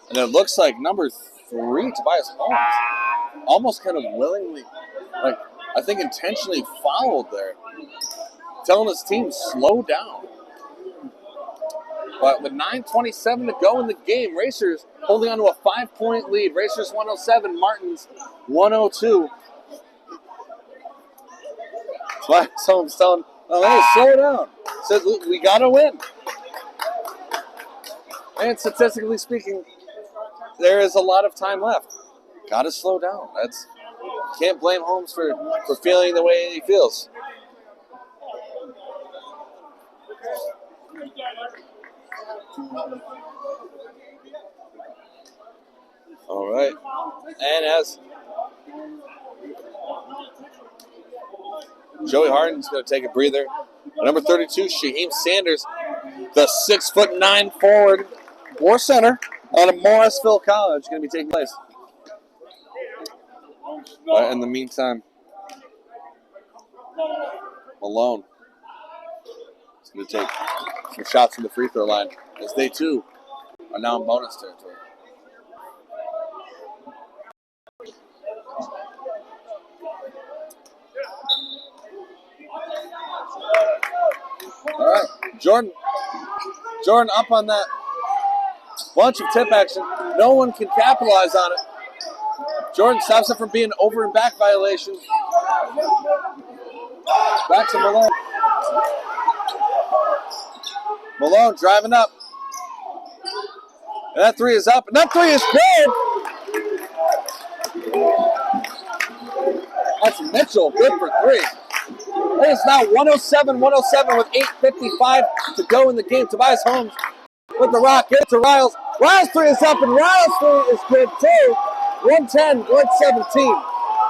And it looks like number 3, Tobias Holmes, almost kind of willingly, I think intentionally fouled there, telling his team slow down. But with 9:27 to go in the game, Racers holding on to a 5-point lead. Racers 107, Martins 102. Tobias Holmes telling, hey, slow down. Says, we got to win. And statistically speaking, there is a lot of time left. Got to slow down. Can't blame Holmes for feeling the way he feels. All right. And as Joey Harden's going to take a breather. Number 32, Shaheem Sanders, the 6'9" forward or center out of Morrisville College, going to be taking place. In the meantime, Malone is going to take some shots from the free throw line as they too are now in bonus territory. All right, Jordan up on that bunch of tip action. No one can capitalize on it. Jordan stops it from being over and back violation. Back to Malone. Malone driving up. And that three is up. And that three is good. That's Mitchell. Good for three. It is now 107 with 8:55 to go in the game. Tobias Holmes with the rock. Get it to Riles. Riles' three is up, and Riles' three is good too. 110, 117.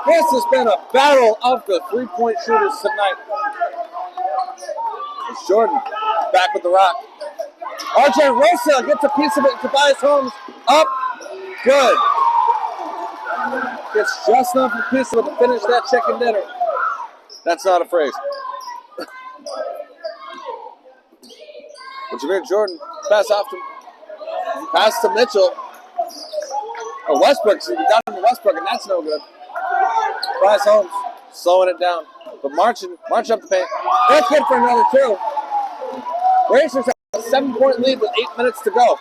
This has been a battle of the three-point shooters tonight. It's Jordan back with the rock. RJ Rosa gets a piece of it. Tobias Holmes up. Good. Gets just enough of a piece of it to finish that chicken dinner. That's not a phrase. But Jameer Jordan pass to Mitchell. Or Westbrook. So down to Westbrook, and that's no good. Tobias Holmes slowing it down. But march up the paint. That's good for another two. Racers have a 7-point lead with 8 minutes to go.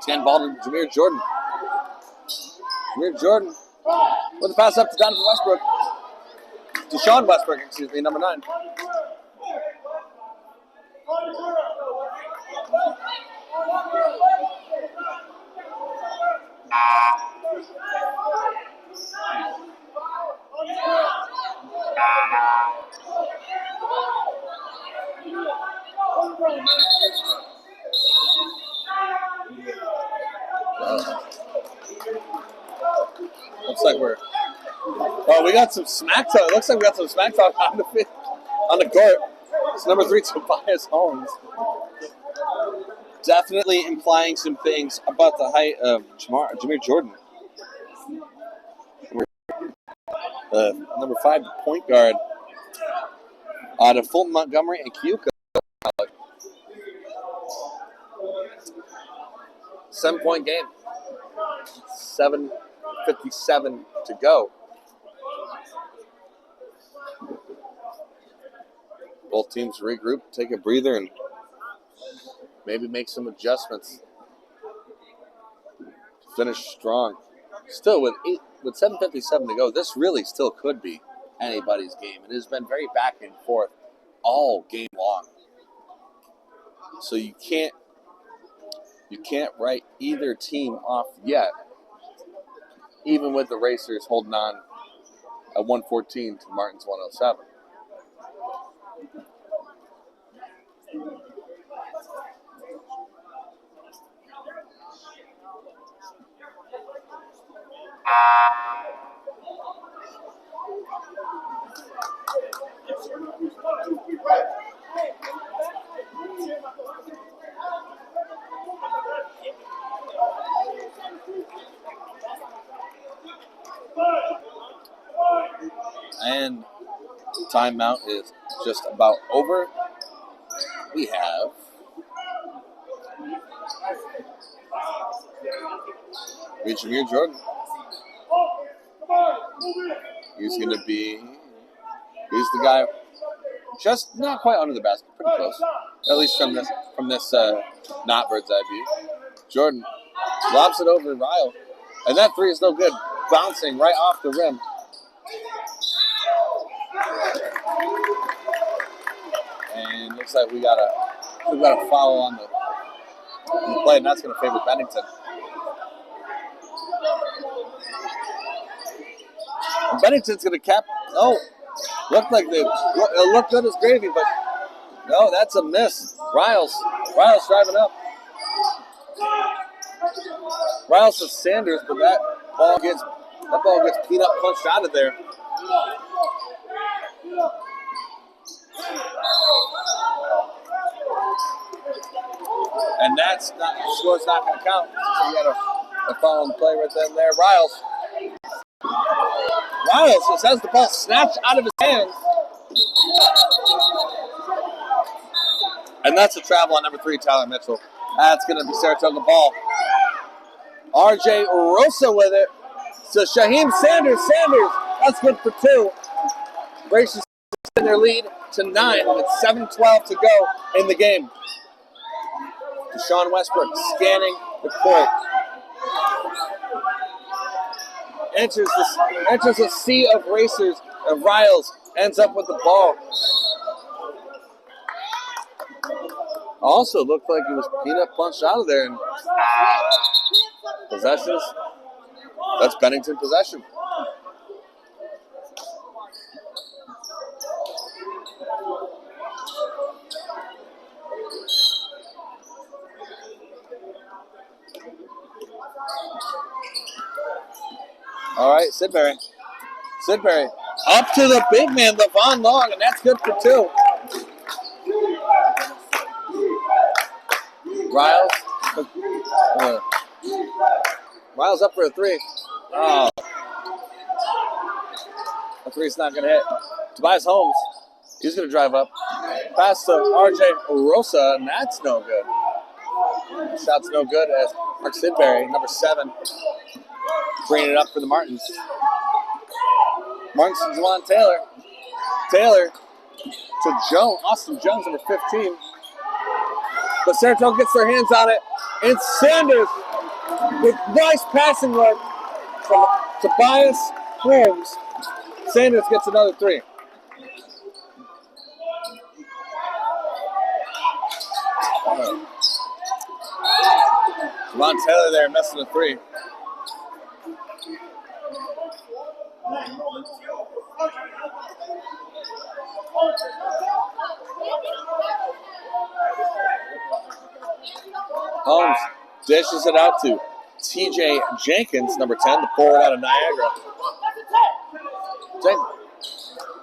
10 ball to Jameer Jordan. Jameer Jordan with the pass up to Donovan Westbrook. Deshaun Westbrook, excuse me, number 9. Looks like we got some smack talk. Looks like we got some smack talk on the court. It's number 3, Tobias Holmes. Definitely implying some things about the height of Jameer Jordan. Number 5, the point guard out of Fulton Montgomery and Keokuk College. 7-point game. 7:57 to go. Both teams regroup, take a breather, and maybe make some adjustments. Finish strong. Still, with 7:57 to go, this really still could be anybody's game. It has been very back and forth all game long. So you can't write either team off yet, even with the Racers holding on at 114 to Martins 107. And timeout is just about over. We have Jameer Jordan. He's the guy just not quite under the basket, pretty close. At least from this not bird's eye view. Jordan lobs it over to Ryle. And that three is no good. Bouncing right off the rim. And looks like we got a foul on the play, and that's going to favor Bennington. And Bennington's going to cap. Oh, looked like it looked good as gravy, but no, that's a miss. Riles driving up. Riles to Sanders, but that ball gets peanut punched out of there. And score's not going to count. So we got a foul on the play right then there. Riles just has the ball snatched out of his hands. And that's a travel on number 3, Tyler Mitchell. That's going to be Saratoga ball. RJ Rosa with it. So Shaheem Sanders, that's good for 2. Racers in their lead to 9 with 7:12 to go in the game. Deshaun Westbrook scanning the court. Enters a sea of racers, of Riles, ends up with the ball. Also looked like he was peanut punched out of there. And possessions, that's Bennington possession. All right, Sidbury. Up to the big man, Levon Long, and that's good for 2. Riles. Riles up for a three. Oh. A three's not going to hit. Tobias Holmes. He's going to drive up. Pass to RJ Rosa, and that's no good. Shot's no good as Mark Sidbury, number 7, bringing it up for the Martins. Martins to Juwan Taylor. Taylor to Jones, Austin Jones, number 15. But Saratoga gets their hands on it. And Sanders with nice passing work from Tobias Holmes. Sanders gets another 3. Juwan Taylor there missing a 3. Holmes dishes it out to TJ Jenkins, number 10, the forward out of Niagara.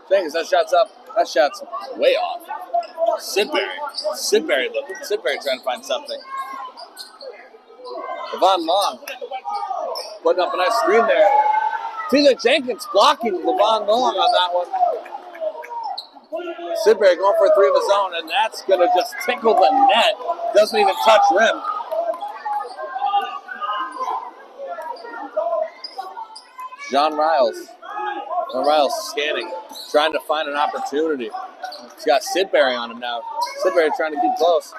Jenkins, that shot's up. That shot's way off. Sidbury looking. Sidbury trying to find something. Levon Long putting up a nice screen there. TJ Jenkins blocking Levon Long on that one. Sidbury going for a 3 of his own, and that's going to just tickle the net. Doesn't even touch rim. John Riles. Scanning, trying to find an opportunity. He's got Sidbury on him now. Sidbury trying to keep close.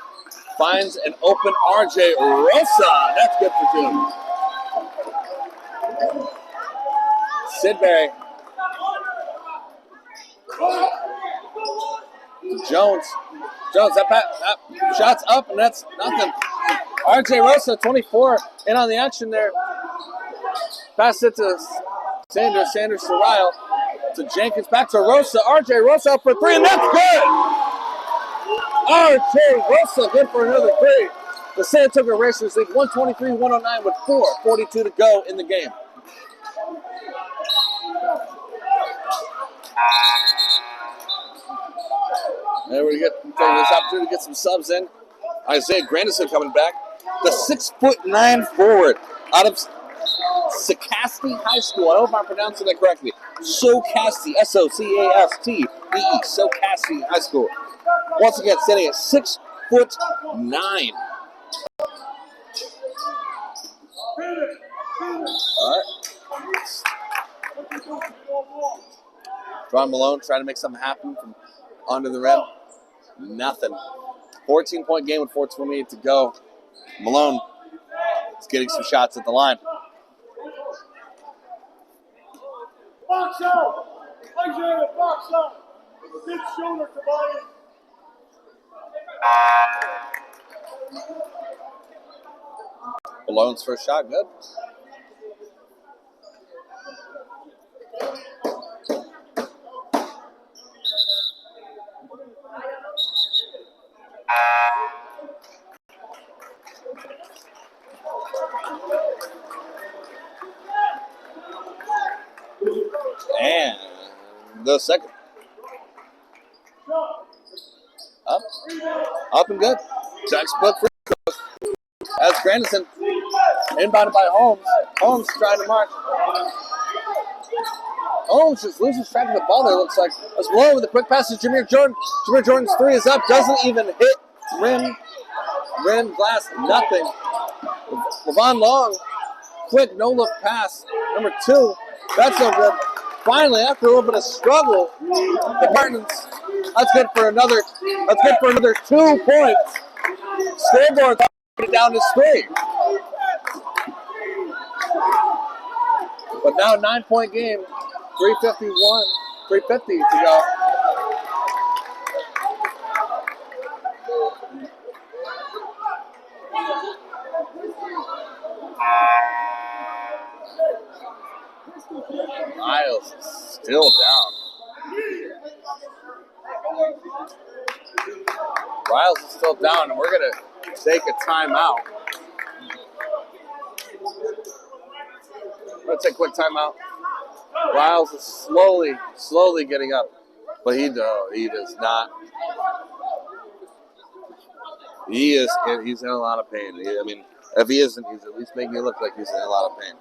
Finds an open RJ Rosa. That's good for 2. Sidbury. Jones, that shot's up, and that's nothing. RJ Rosa, 24, in on the action there. Pass it to Sanders to Ryle, to Jenkins, back to Rosa. RJ Rosa up for 3, and that's good! RJ Rosa good for another 3. The Saratoga Racers lead 123-109 with 4:42 to go in the game. And we're going to take this opportunity to get some subs in. Isaiah Grandison coming back. The 6'9" forward out of Socastee High School. I hope I'm pronouncing that correctly. Socastee, Socastee, Socastee High School. Once again, standing at 6'9". All right. John Malone trying to make something happen from under the rim. Nothing. 14-point game with 4:28 to go. Malone is getting some shots at the line. Box out! Isaiah, box out! Big shoulder, Tobias. Malone's first shot, good. And the second. Up and good. Textbook free throws. As Grandison inbounded by Holmes. Holmes trying to mark. Holmes just loses track of the ball there, looks like. As Malone with a quick pass to Jameer Jordan. Jameer Jordan's 3 is up. Doesn't even hit rim, glass, nothing. Levon Long, quick no-look pass. Number 2. That's no good. Finally, after a little bit of struggle, the Martins, that's good for another 2 points. Scoreboard down to 3. But now 9-point game, 3:50 to go. Miles is still down. Riles is still down, and we're going to take a timeout. We're going to take a quick timeout. Riles is slowly getting up, but he does not. He is. He's in a lot of pain. I mean, if he isn't, he's at least making it look like he's in a lot of pain.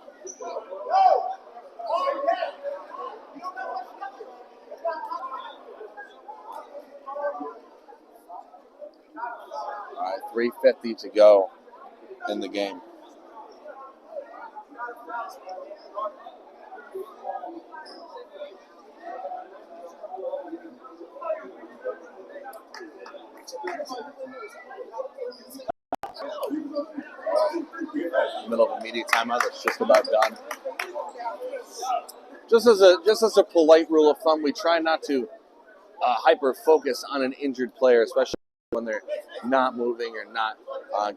All right, 3:50 to go in the game. Middle of a media timeout that's just about done. Just as a polite rule of thumb, we try not to hyper focus on an injured player, especially when they're not moving or not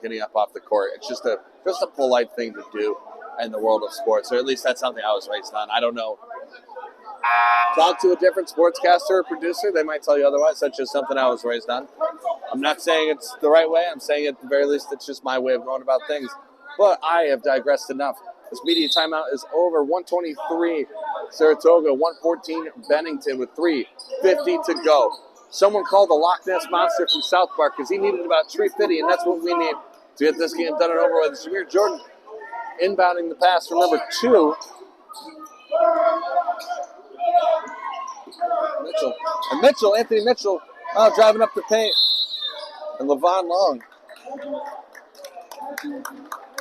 getting up off the court. It's just a polite thing to do in the world of sports, or at least that's something I was raised on. I don't know. Talk to a different sportscaster or producer; they might tell you otherwise. That's just something I was raised on. I'm not saying it's the right way. I'm saying at the very least it's just my way of going about things. But I have digressed enough. This media timeout is over. 123 Saratoga, 114 Bennington with 3:50 to go. Someone called the Loch Ness Monster from South Park because he needed about 3:50, and that's what we need to get this game done and over with. Jameer Jordan inbounding the pass for number 2. Anthony Mitchell, driving up the paint. And Levon Long.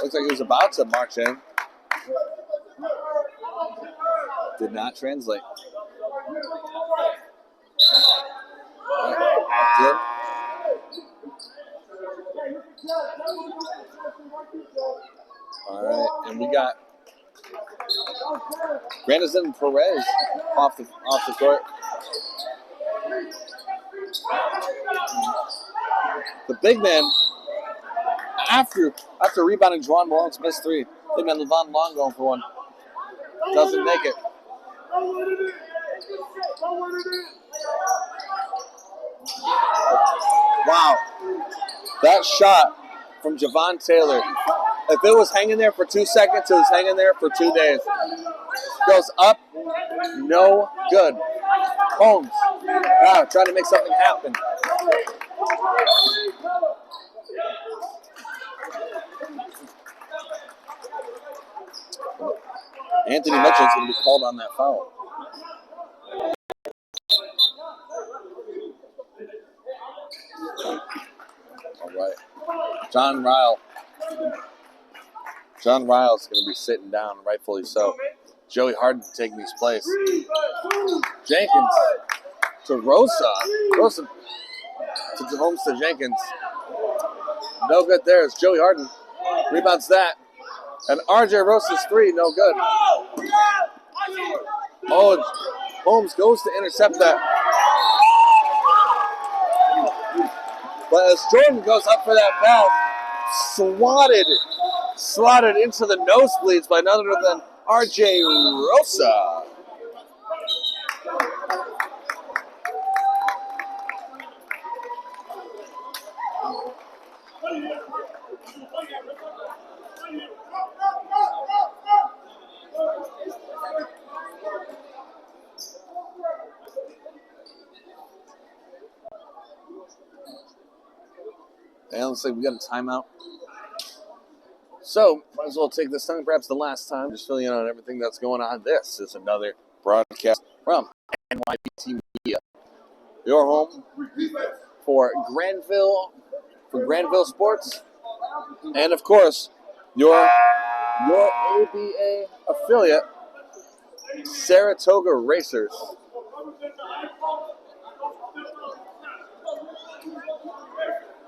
Looks like he was about to march in. Did not translate. Did. All right, and we got Grandison Perez off the court. The big man, after rebounding Juwan Malone's missed 3, big man Levon Long going for one. Doesn't make it. Wow. That shot from Javon Taylor, if it was hanging there for 2 seconds, it was hanging there for 2 days. Goes up, no good. Holmes, trying to make something happen. Anthony Mitchell's going to be called on that foul. All right. John Ryle's going to be sitting down, rightfully so. Joey Harden taking his place. Jenkins to Rosa. Rosa to Holmes to Jenkins. No good there. It's Joey Harden. Rebounds that. And RJ Rosa's 3, no good. Oh, Holmes goes to intercept that. But as Jordan goes up for that foul, slotted into the nosebleeds by none other than RJ Rosa. And looks like we got a timeout. So, might as well take this time, perhaps the last time, just filling in on everything that's going on. This is another broadcast from NYVT Media, your home for Granville sports, and of course, your ABA affiliate, Saratoga Racers.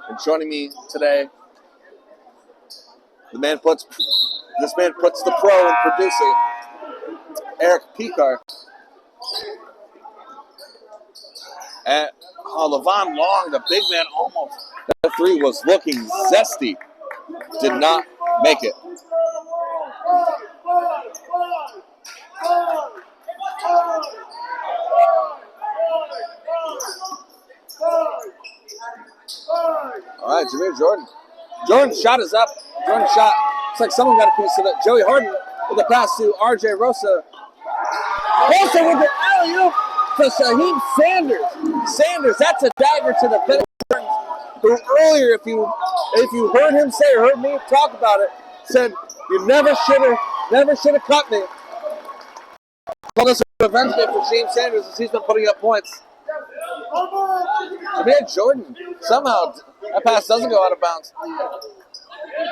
And joining me today, this man puts the pro in producing, Eric Picard. And Levon Long, the big man, almost. That 3 was looking zesty. Did not make it. All right, Jameer Jordan. Jordan's shot is up. Jordan's shot. Looks like someone got a piece of it. Joey Harden with a pass to RJ Rosa. Rosa with the alley-oop to Shaheem Sanders. That's a dagger to the Bennington, who earlier, if you if you heard him say or heard me talk about it, said you never should have cut me. Called us a revenge game for James Sanders as he's been putting up points. Man, Jordan, somehow that pass doesn't go out of bounds.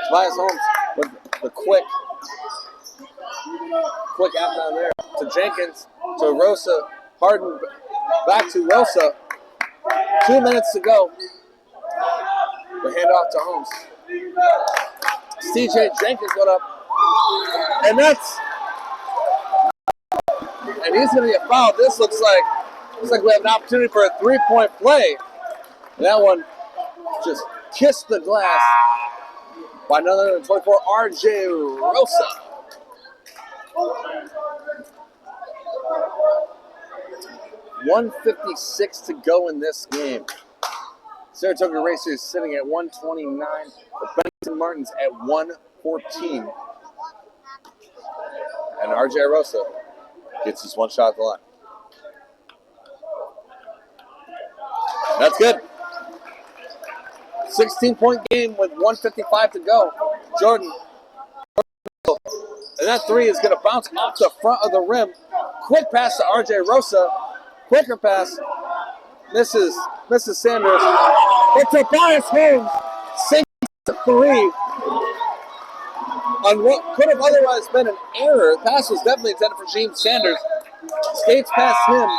Tobias Holmes with the quick out down there to Jenkins, to Rosa, Harden, back to Rosa. 2 minutes to go. The handoff to Holmes. CJ Jenkins got up, and he's going to get fouled. This looks like we have an opportunity for a 3-point play. And that one just kissed the glass by none other than 24, RJ Rosa. .156 to go in this game. Saratoga Racers sitting at 129. The Bennington Martens at 114. And RJ Rosa gets his one shot at the line. That's good. 16-point game with 1:55 to go. Jordan. And that three is going to bounce off the front of the rim. Quick pass to RJ Rosa. Quicker pass. Misses Sanders. But Tobias Holmes sinks the three on what could have otherwise been an error. The pass was definitely intended for James Sanders. Skates past him.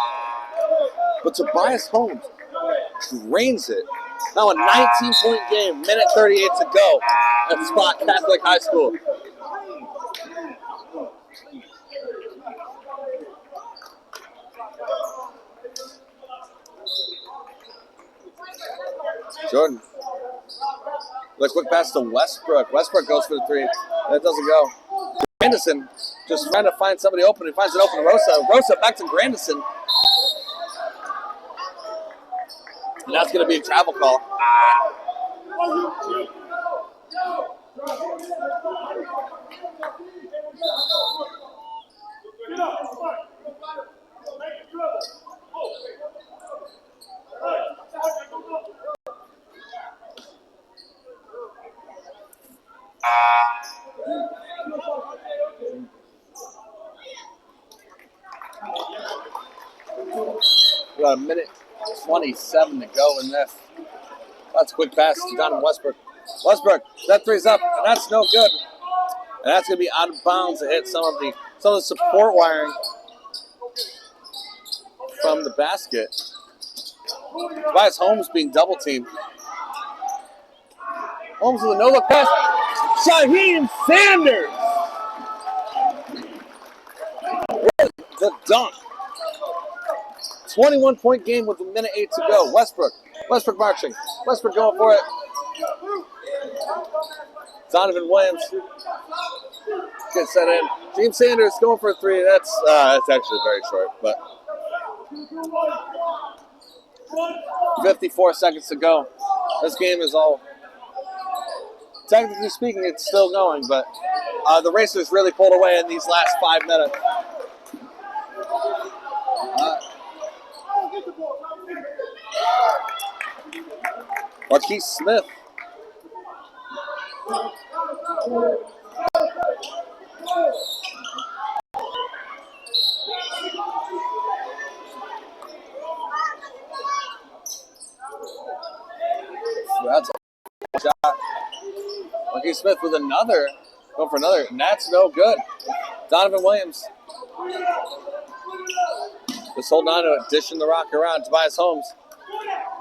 But Tobias Holmes drains it. Now a 19-point game, minute 38 to go at Spot Catholic High School. Jordan. The quick pass to Westbrook. Westbrook goes for the three. That doesn't go. Grandison just trying to find somebody open. He finds an open Rosa. Rosa back to Grandison. And that's going to be a travel call. We got a minute 27 to go in this. That's a quick pass to Donovan Westbrook. Westbrook, that three's up, and that's no good. And that's going to be out of bounds to hit some of the support wiring from the basket. Tobias Holmes being double teamed. Holmes with a no-look pass. Shaheem Sanders! The dunk. 21-point game with a minute 8 to go. Westbrook marching. Westbrook going for it. Donovan Williams gets that in. James Sanders going for a three. That's actually very short, but 54 seconds to go. This game is all, technically speaking, it's still going, but the Racers really pulled away in these last 5 minutes. Marquise Smith. That's a shot. Marquise Smith with another. Going for another. And that's no good. Donovan Williams. Just holding on to it. Dishing the rock around. Tobias Holmes.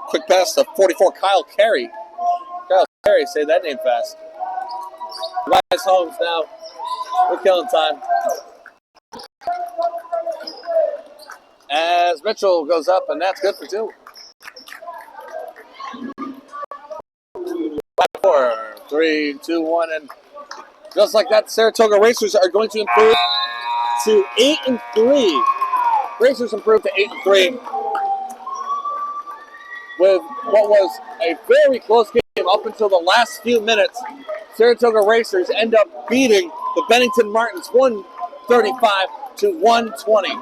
Quick pass to 44, Kyle Carey. Kyle Carey, say that name fast. Tobias Holmes now. We're killing time. As Mitchell goes up, and that's good for two. 5, 4, 3, 2, 1, and just like that, the Saratoga Racers are going to improve to 8-3. Racers improved to 8-3 with what was a very close game up until the last few minutes. Saratoga Racers end up beating the Bennington Martens 135 to 120.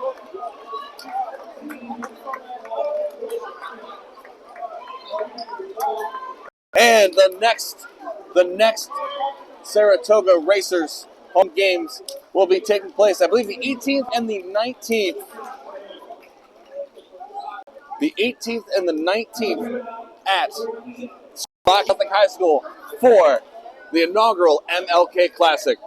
And the next the next Saratoga Racers home games will be taking place, I believe, the 18th and the 19th. The 18th and the 19th at Rock Catholic High School for the inaugural MLK Classic.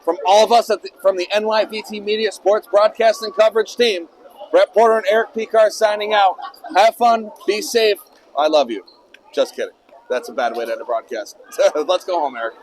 From all of us from the NYVT Media Sports Broadcasting Coverage team, Brett Porter and Eric Picar signing out. Have fun. Be safe. I love you. Just kidding. That's a bad way to end a broadcast. Let's go home, Eric.